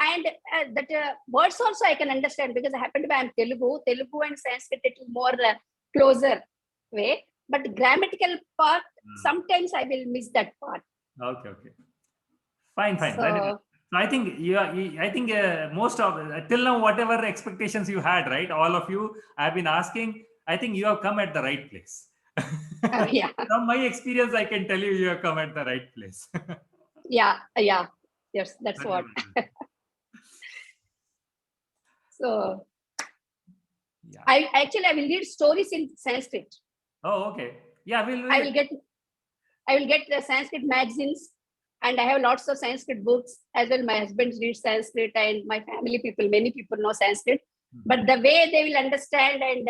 and that words also I can understand because I happen to be I'm Telugu and Sanskrit a little more closer way. But grammatical part, sometimes I will miss that part. Okay. Fine. So I think most of till now, whatever expectations you had, right? All of you, I've been asking. I think you have come at the right place. Yeah. From my experience, I can tell you have come at the right place. Yeah. Yes, that's what. So yeah. I will read stories in Sanskrit. Oh, okay. Yeah, I will get the Sanskrit magazines, and I have lots of Sanskrit books as well. My husband reads Sanskrit, and my family people, many people know Sanskrit. But the way they will understand, and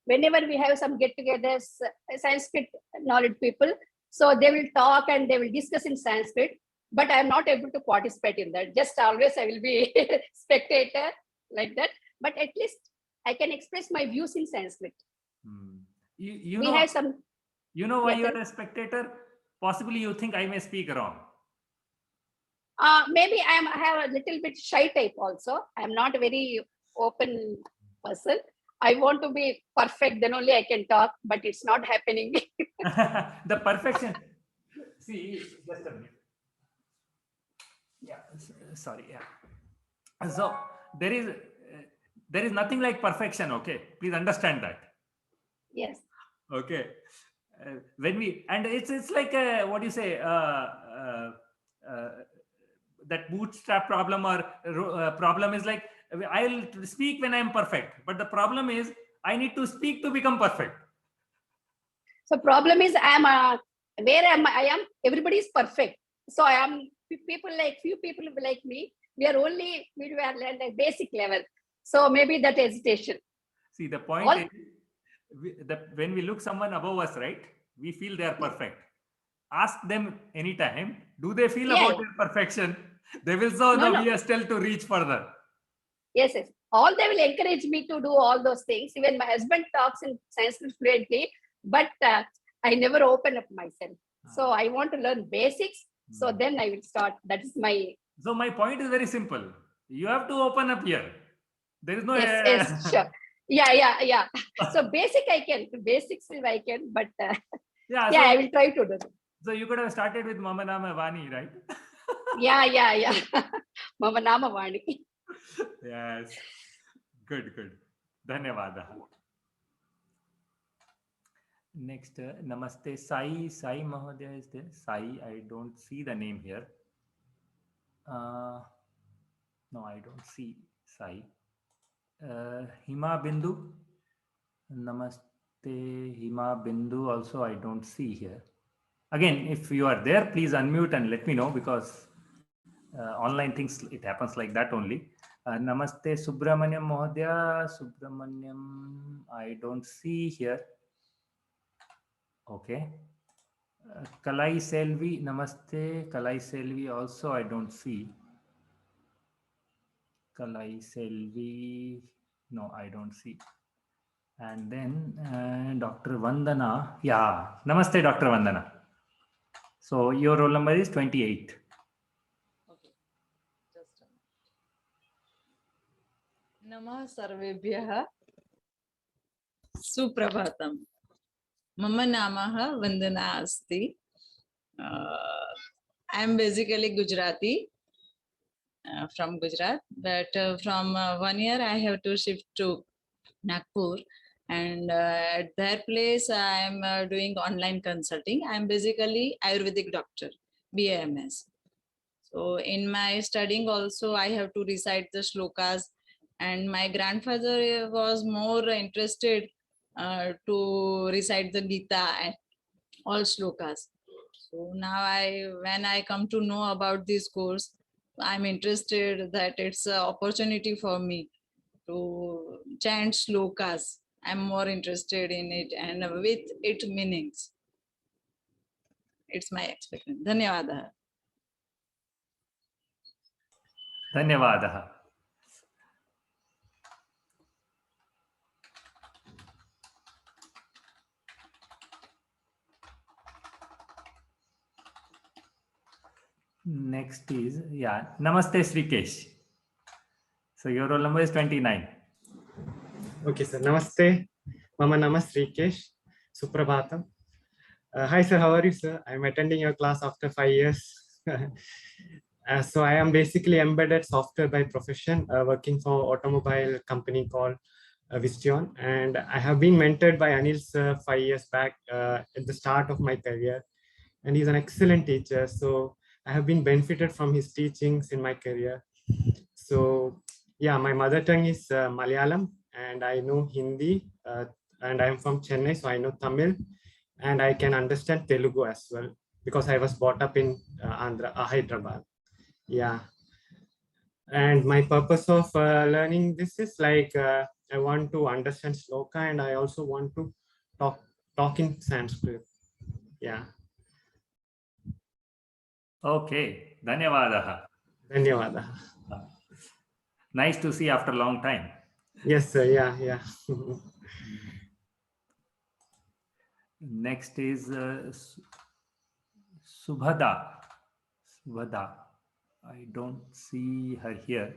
whenever we have some get-togethers, Sanskrit knowledge people, so they will talk and they will discuss in Sanskrit. But I am not able to participate in that. Just always I will be spectator like that. But at least I can express my views in Sanskrit. You we know, have some. You know why Yeah, you are a spectator? Possibly you think I may speak wrong. Maybe I have a little bit shy type also. I'm not a very open person. I want to be perfect, then only I can talk, but it's not happening. The perfection. See, just a minute. Yeah, sorry. Yeah. So there is nothing like perfection. Okay, please understand that. Yes. Okay. When we and it's like what do you say? That bootstrap problem or problem is like I'll speak when I'm perfect, but the problem is I need to speak to become perfect. So problem is I am everybody is perfect. So I am few people like me. We are at the basic level. So maybe that hesitation. See, the point is when we look someone above us, right? We feel they are perfect. Ask them anytime, do they feel about their perfection? They will say, no, we are still to reach further. Yes. All they will encourage me to do all those things. Even my husband talks in Sanskrit fluently, but I never open up myself. So I want to learn basics. So then I will start. That is my. So my point is very simple. You have to open up here. There is no. Yes, sure. Yeah. So basics I can, but I will try to do that. So you could have started with Mama Nama Vani, right? Yeah. Mama Nama Vani. Yes. Good. Dhanyavada. Next, Namaste. Sai Mahodaya is there. Sai, I don't see the name here. No, I don't see Sai. Hima Bindu. Namaste, Hima Bindu. Also, I don't see here. Again, if you are there, please unmute and let me know, because online things, it happens like that only. Namaste, Subramanyam Mahodaya. Subramanyam, I don't see here. Okay. Kalai Selvi, Namaste. Kalai Selvi also I don't see. Kalai Selvi, no, I don't see. And then Dr. Vandana. Yeah, Namaste, Dr. Vandana. So your roll number is 28. Okay. Just a minute. Namah sarvebhyah suprabhatam. Mama namah vandana asti. I am basically Gujarati, from Gujarat, but from 1 year I have to shift to Nagpur, and at their place I am doing online consulting. I am basically Ayurvedic doctor, BAMS. So in my studying also I have to recite the shlokas, and my grandfather was more interested to recite the Gita and all shlokas. So now when I come to know about this course, I'm interested that it's an opportunity for me to chant slokas. I'm more interested in it and with its meanings. It's my experience. Dhanyawad. Dhanyavadah. Next is, Namaste Srikesh. So your roll number is 29. Okay, sir. Namaste. Mama Namaste Srikesh. Suprabhatam. Hi, sir. How are you, sir? I'm attending your class after 5 years. So I am basically embedded software by profession, working for automobile company called Visteon. And I have been mentored by Anil sir 5 years back at the start of my career. And he's an excellent teacher. So I have been benefited from his teachings in my career. So yeah, my mother tongue is Malayalam, and I know Hindi, and I'm from Chennai, so I know Tamil, and I can understand Telugu as well, because I was brought up in Hyderabad. Yeah. And my purpose of learning this is like, I want to understand sloka, and I also want to talk in Sanskrit. Yeah. Okay. Dhanyavadah. Dhanyavadah. Nice to see after a long time. Yes, sir. Yeah. Next is Subhada. I don't see her here.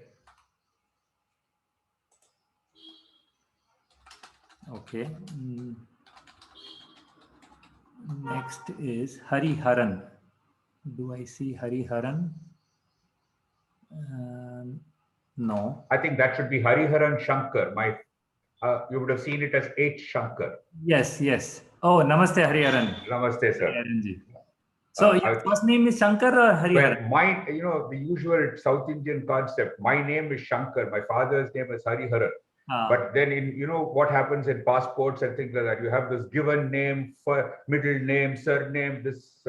Okay. Next is Hariharan. Do I see Hariharan? No. I think that should be Hariharan Shankar. You would have seen it as H. Shankar. Yes. Oh, Namaste Hariharan. Namaste, sir. Hariharanji. So your first name is Shankar or Hariharan? Well, the usual South Indian concept. My name is Shankar. My father's name is Hariharan. But then what happens in passports and things like that, you have this given name, for middle name, surname, this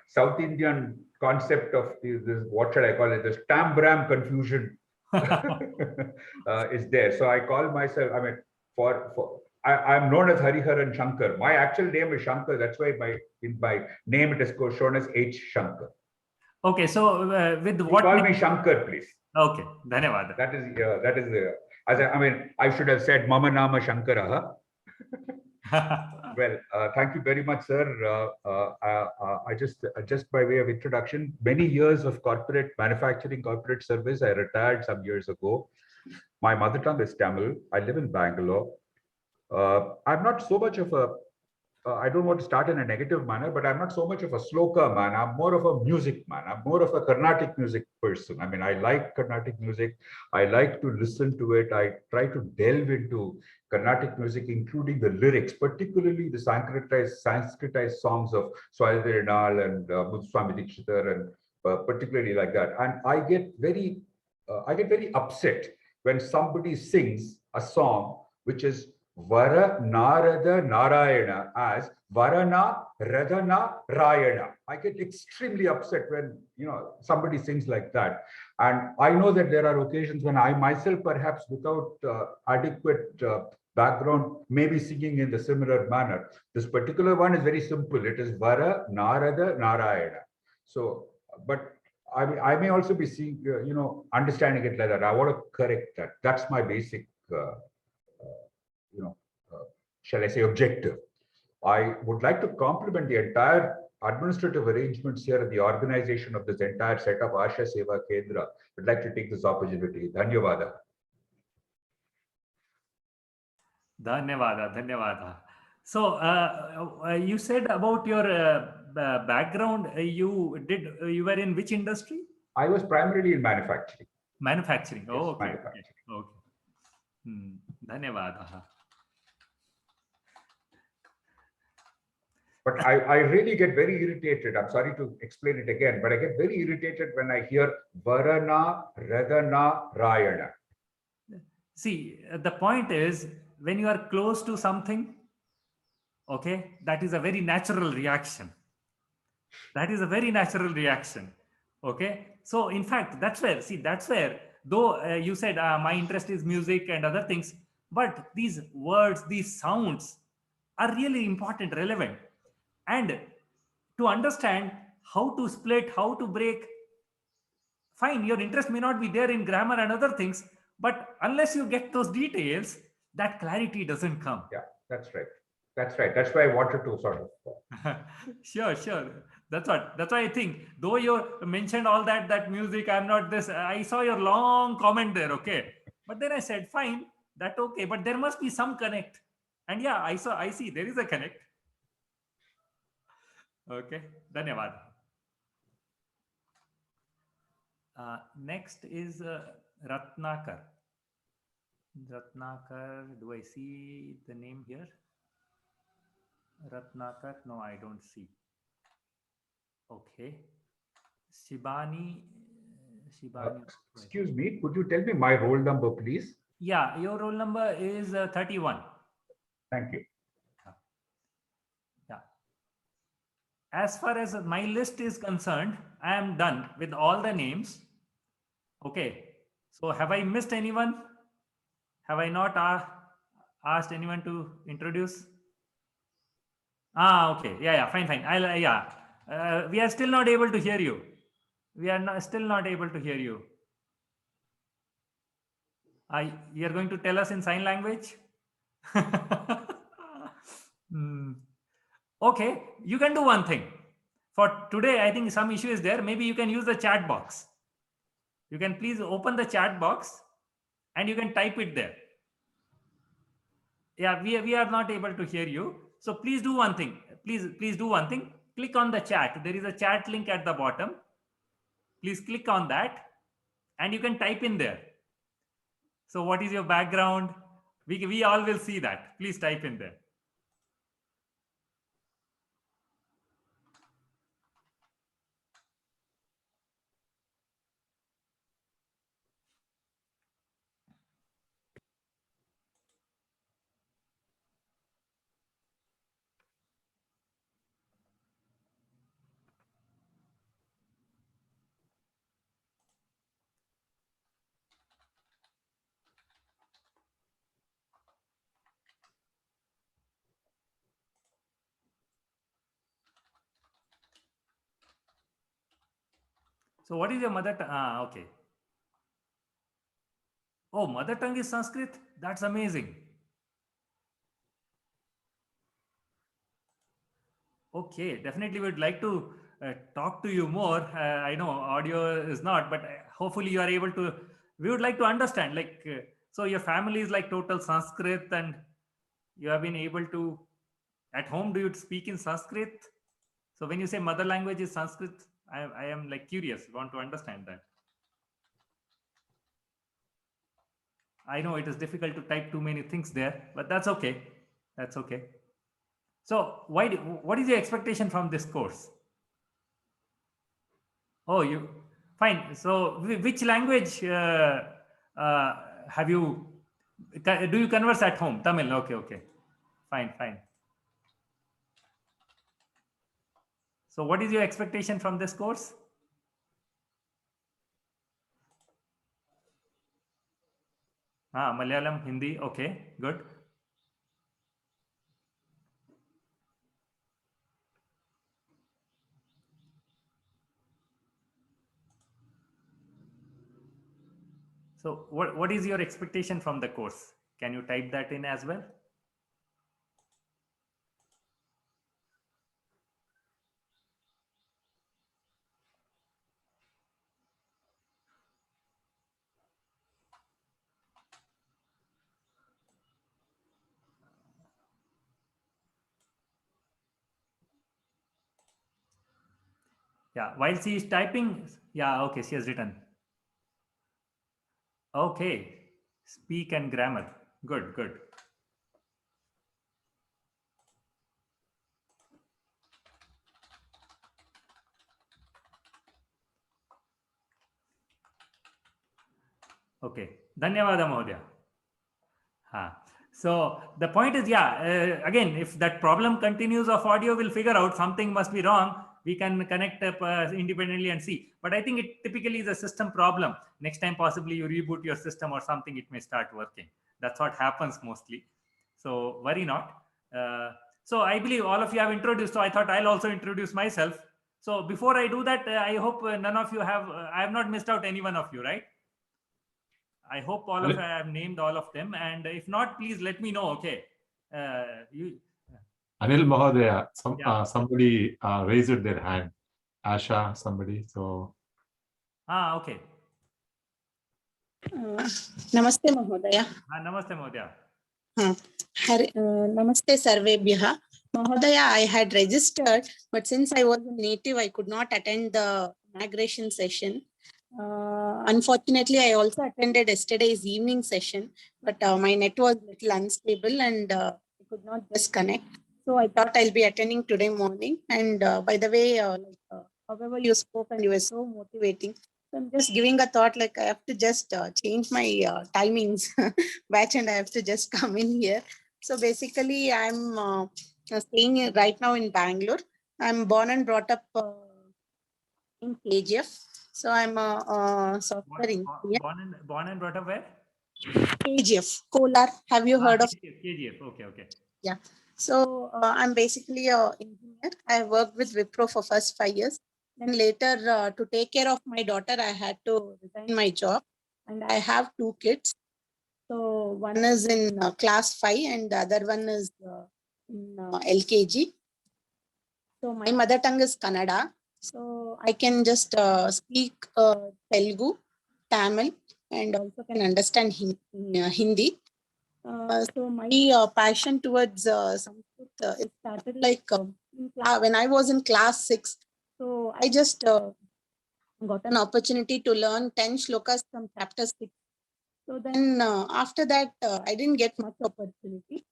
South Indian concept of this, what shall I call it, this tambram confusion is there. So I call myself, I'm known as Hariharan Shankar. My actual name is Shankar. That's why in my name it is shown as H. Shankar. Okay, so with what? Call me Shankar, please. Okay, Dhanyavad. That is I should have said Mama Nama Shankara. Well, thank you very much, sir. I just by way of introduction, many years of corporate manufacturing, corporate service. I retired some years ago. My mother tongue is Tamil. I live in Bangalore. I'm not so much of a, I don't want to start in a negative manner, but I'm not so much of a sloka man. I'm more of a music man. I'm more of a Carnatic music person. I like Carnatic music. I like to listen to it. I try to delve into Carnatic music, including the lyrics, particularly the Sanskritized songs of Swayam Renal and Muthuswami Dikshitar, and particularly like that. And I get very upset when somebody sings a song which is Vara Narada Narayana as Varana Radhana Rayana. I get extremely upset when somebody sings like that. And I know that there are occasions when I myself, perhaps without adequate background, may be singing in the similar manner. This particular one is very simple. It is Vara Narada Narayana. So, but I may also be seeing, understanding it like that. I want to correct that. That's my basic shall I say, objective. I would like to compliment the entire administrative arrangements here and the organization of this entire setup, Asha Seva Kendra. I'd like to take this opportunity. Dhanyavada. Dhanyavada. So you said about your background, you were in which industry? I was primarily in manufacturing. Manufacturing. Yes, oh, okay. Manufacturing. Okay. Dhanyavada. But I really get very irritated. I'm sorry to explain it again, but I get very irritated when I hear Varana Radhana Rayana. See, the point is, when you are close to something, okay, that is a very natural reaction. That is a very natural reaction. Okay. So in fact, that's where, though you said my interest is music and other things, but these words, these sounds are really important, relevant. And to understand how to split, how to break, fine, your interest may not be there in grammar and other things, but unless you get those details, that clarity doesn't come. Yeah, that's right. That's right. That's why I wanted to sort of. Sure. That's why I think, though you mentioned all that music, I'm not this, I saw your long comment there. Okay. But then I said, fine, that okay, but there must be some connect. And yeah, I see there is a connect. Okay. Dhanyavad. Next is Ratnakar. Ratnakar, do I see the name here? Ratnakar, no, I don't see. Okay. Shibani. Excuse me, could you tell me my roll number, please? Yeah, your roll number is 31. Thank you. Yeah. As far as my list is concerned, I am done with all the names. Okay. So have I missed anyone? Have I not asked anyone to introduce? Okay. Yeah. Fine. We are still not able to hear you. Still not able to hear you. You are going to tell us in sign language? Okay, you can do one thing. For today, I think some issue is there. Maybe you can use the chat box. You can please open the chat box and you can type it there. Yeah, we are not able to hear you. So please do one thing. Please do one thing. Click on the chat. There is a chat link at the bottom. Please click on that and you can type in there. So what is your background? We all will see that. Please type in there. So what is your mother tongue? Okay. Oh, mother tongue is Sanskrit? That's amazing. Okay, definitely would like to talk to you more. I know audio is not, but hopefully you are able to, we would like to understand, so your family is like total Sanskrit and you have been able to, at home, do you speak in Sanskrit? So when you say mother language is Sanskrit, I am like curious, want to understand that. I know it is difficult to type too many things there, but that's okay. That's okay. So what is your expectation from this course? Oh, fine. So which language have you, do you converse at home? Tamil. Okay. Fine. So what is your expectation from this course? Malayalam, Hindi. Okay, good. So what is your expectation from the course? Can you type that in as well? Yeah, while she is typing, yeah, okay, she has written. Okay, speak and grammar. Good. Okay, Dhanyavada Mahodaya. So the point is, again, if that problem continues of audio, we'll figure out something must be wrong. we can connect independently and see. But I think it typically is a system problem. Next time, possibly you reboot your system or something, it may start working. That's what happens mostly. So worry not. So I believe all of you have introduced. So I thought I'll also introduce myself. So before I do that, I hope none of you have, I have not missed out any one of you, right? I hope all of I have named all of them. And if not, please let me know. Okay. Anil Mahodaya, somebody raised their hand. Asha, somebody. So. Okay. Namaste Mahodaya. Namaste Mahodaya. Namaste Sarvebhyaha. Mahodaya, I had registered, but since I was a native, I could not attend the migration session. Unfortunately, I also attended yesterday's evening session, but my net was a little unstable and I could not just connect. So I thought I'll be attending today morning. And by the way, however you spoke and you were so motivating, so I'm just giving a thought like I have to just change my timings batch and I have to just come in here. So basically, I'm staying right now in Bangalore. I'm born and brought up in KGF. So I'm a software engineer. Born and brought up where? KGF, Kolar. Have you heard of? KGF. Okay. Yeah. So I'm basically an engineer. I worked with Wipro for first 5 years. Then later, to take care of my daughter, I had to resign my job. And I have 2 kids. So one is in class 5 and the other one is in LKG. So my mother tongue is Kannada. So I can just speak Telugu, Tamil, and also can understand Hindi. So my passion towards Sanskrit, it started like when I was in class 6. So I just got an opportunity to learn 10 shlokas from chapter 6. So then after that, I didn't get much opportunity.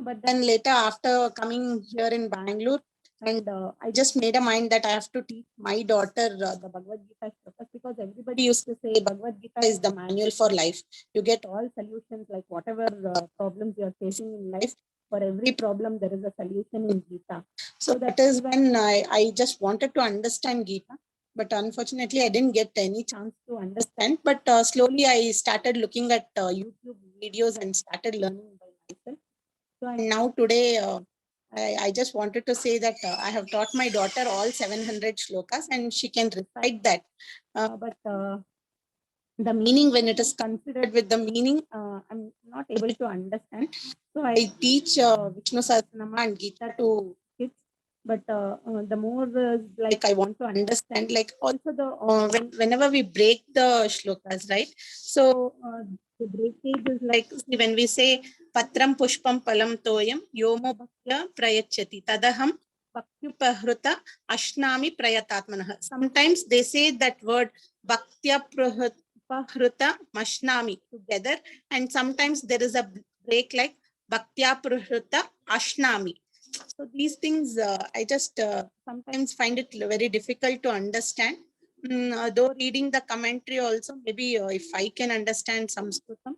But then later, after coming here in Bangalore, and I just made a mind that I have to teach my daughter the Bhagavad Gita shlokas, because everybody used to say Bhagavad Gita is the manual for life. You get all solutions, like whatever problems you are facing in life. For every problem, there is a solution in Gita. So that is when I just wanted to understand Gita. But unfortunately, I didn't get any chance to understand. But slowly, I started looking at YouTube videos and started learning by myself. So and now today, I just wanted to say that I have taught my daughter all 700 shlokas and she can recite that. But the meaning, when it is considered with the meaning, I'm not able to understand. So I teach Vishnu Sahasranama and Gita to kids. But the more like I want to understand, like also the whenever we break the shlokas, right? So the breakage is like, see, when we say Patram Pushpam Palam Toyam Yomo Bhaktya Prayachati Tadaham Bhaktya Ashnami Prayatatmanah. Sometimes they say that word Bhaktya Pahruta Mashnami together, and sometimes there is a break like Bhaktya Pahruta Ashnami. So these things I just sometimes find it very difficult to understand. Though reading the commentary also, maybe if I can understand Sanskritam,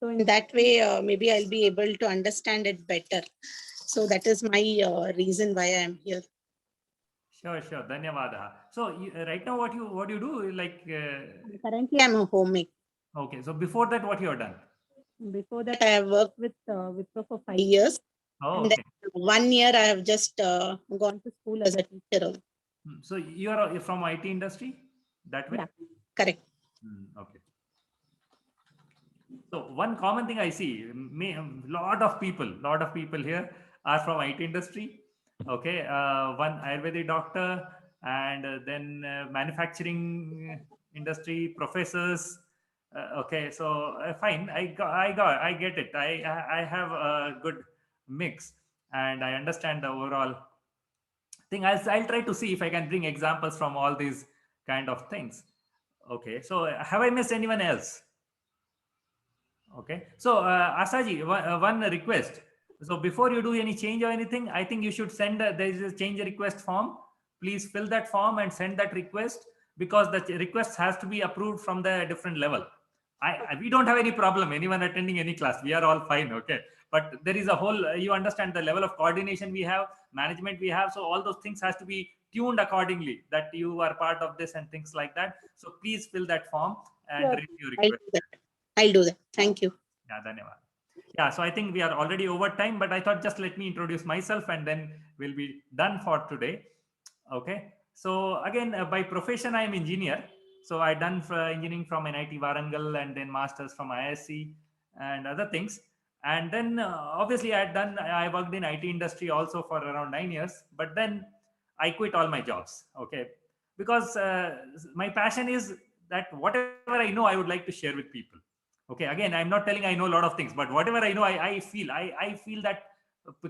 so in that way maybe I'll be able to understand it better. So that is my reason why I am here. Sure. Dhanyavada. So right now, what you do, like? Currently, I'm a homemaker. Okay. So before that, what you have done? Before that, I have worked with Wipro for 5 years. Oh, and okay. then 1 year, I have just gone to school as a teacher. So you're from IT industry, that way? Yeah, correct. Okay. So one common thing I see, lot of people here are from IT industry. Okay, one Ayurvedic doctor, and then manufacturing industry professors. Okay, so fine. I get it. I have a good mix, and I understand the overall thing. I'll try to see if I can bring examples from all these kind of things. Okay, so have I missed anyone else? Okay, so Asaji, one request. So before you do any change or anything, I think you should send there is a change request form. Please fill that form and send that request, because the request has to be approved from the different level. We don't have any problem, anyone attending any class, we are all fine. Okay, but there is a whole, you understand the level of coordination we have, management we have, so all those things has to be tuned accordingly that you are part of this and things like that. So please fill that form and Sure. raise your I'll request. do that. I'll do that. Thank you. Yeah, dhanyawad. Yeah, so I think we are already over time, but I thought just let me introduce myself and then we'll be done for today. Okay. So again, by profession, I am engineer. So I done engineering from NIT Warangal and then masters from ISC and other things. And then obviously I worked in IT industry also for around 9 years, but then I quit all my jobs. Okay. Because my passion is that whatever I know, I would like to share with people. Okay. Again, I'm not telling I know a lot of things, but whatever I know, I feel that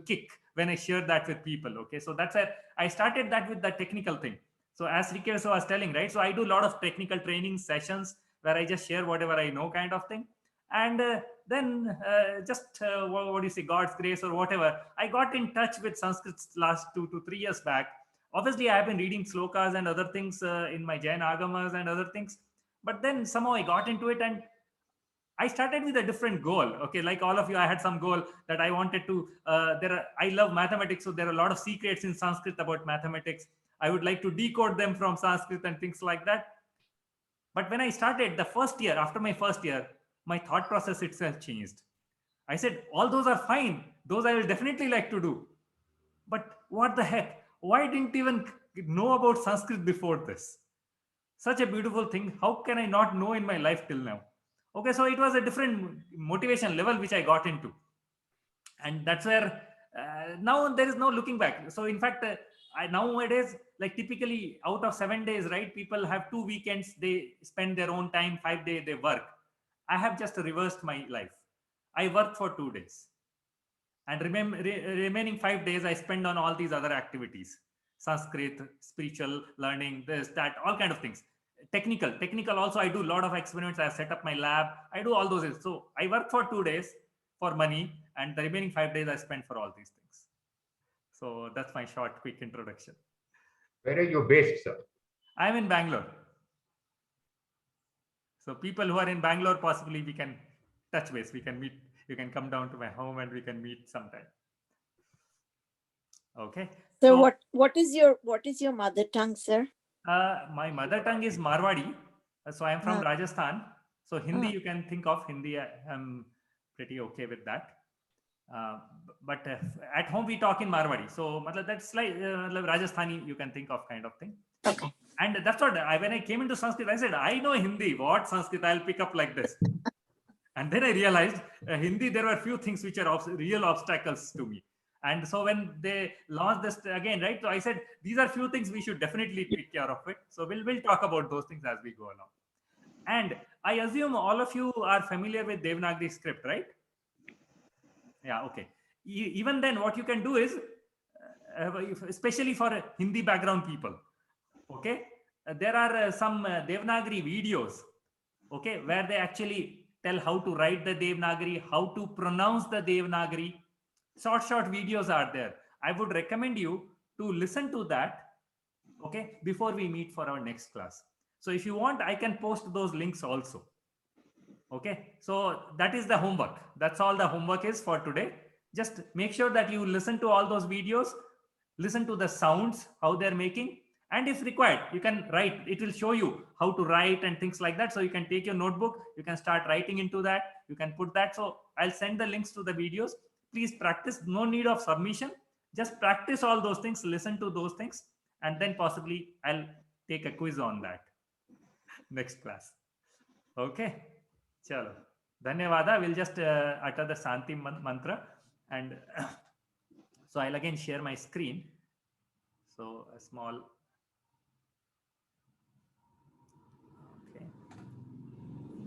kick when I share that with people. Okay. So that's why I started that with the technical thing. So as Rikesh was telling, right? So I do a lot of technical training sessions where I just share whatever I know kind of thing. And then what do you say, God's grace or whatever, I got in touch with Sanskrit last 2 to 3 years back. Obviously, I have been reading slokas and other things in my Jain Agamas and other things. But then somehow I got into it and I started with a different goal. Okay, like all of you, I had some goal that I wanted to. I love mathematics, so there are a lot of secrets in Sanskrit about mathematics. I would like to decode them from Sanskrit and things like that. But when I started the first year, after my first year, my thought process itself changed. I said, all those are fine. Those I will definitely like to do. But what the heck? Why didn't even know about Sanskrit before this? Such a beautiful thing. How can I not know in my life till now? Okay, so it was a different motivation level which I got into. And that's where now there is no looking back. So in fact, nowadays, like typically out of 7 days, right? People have 2 weekends, they spend their own time, 5 days they work. I have just reversed my life. I work for 2 days. And remaining 5 days I spend on all these other activities. Sanskrit, spiritual learning, this, that, all kind of things. Technical also, I do a lot of experiments. I set up my lab. I do all those things. So I work for 2 days for money and the remaining 5 days I spend for all these things. So that's my short, quick introduction. Where are you based, sir? I'm in Bangalore. So people who are in Bangalore, possibly we can touch base. We can meet. You can come down to my home and we can meet sometime. Okay. So what is your mother tongue, sir? My mother tongue is Marwadi. So I am from Rajasthan. So Hindi, you can think of Hindi. I'm pretty okay with that. But at home we talk in Marwadi. So that's like Rajasthani, you can think of kind of thing. Okay. And that's what when I came into Sanskrit, I said, I know Hindi. What Sanskrit I'll pick up like this. And then I realized Hindi, there were few things which are real obstacles to me. And so when they launched this again, right? So I said, these are few things we should definitely take care of it. So we'll talk about those things as we go along. And I assume all of you are familiar with Devanagari script, right? Yeah, okay. Even then, what you can do is, especially for Hindi background people, okay, there are some Devanagari videos, okay, where they actually tell how to write the Devanagari, how to pronounce the Devanagari. Short videos are there. I would recommend you to listen to that, okay, before we meet for our next class. So if you want, I can post those links also. Okay, so that is the homework. That's all the homework is for today. Just make sure that you listen to all those videos, listen to the sounds, how they're making. And if required, you can write. It will show you how to write and things like that. So you can take your notebook, you can start writing into that. You can put that. So I'll send the links to the videos. Please practice. No need of submission. Just practice all those things, listen to those things. And then possibly I'll take a quiz on that next class. Okay. Chalo. Dhanyavada. We'll just utter the Santi mantra. And so I'll again share my screen. So a small. Okay.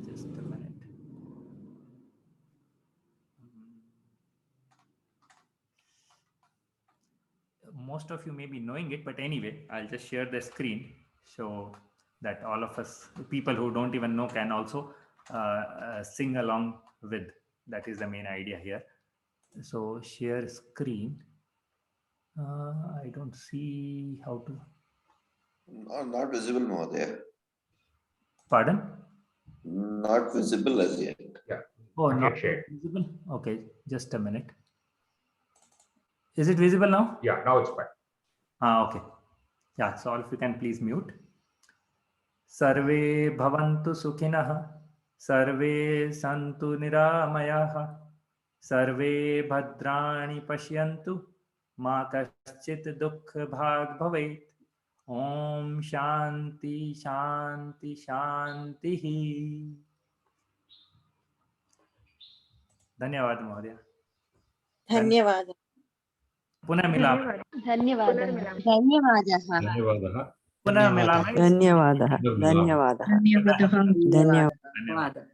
Just a minute. Most of you may be knowing it, but anyway, I'll just share the screen so that all of us, people who don't even know, can also sing along with. That is the main idea here. So share screen. I don't see how to. No, not visible, Mahodaya. Pardon? Not visible as yet. Yeah. Oh, not visible. Okay, just a minute. Is it visible now? Yeah, now it's fine. Okay. Yeah, so all of you can please mute. Sarve bhavantu sukhinah, sarve santu niramayah, sarve bhadrani pashyantu, ma kaschit dukh bhag bhavet. Om Shanti Shanti Shanti. धन्यवाद महोदय. धन्यवादः. पुनः मिलामः. धन्यवादः. धन्यवादः. धन्यवादः. पुनः मिलामः. धन्यवादः. धन्यवादः. धन्यवादः. धन्यवादः. धन्यवादः.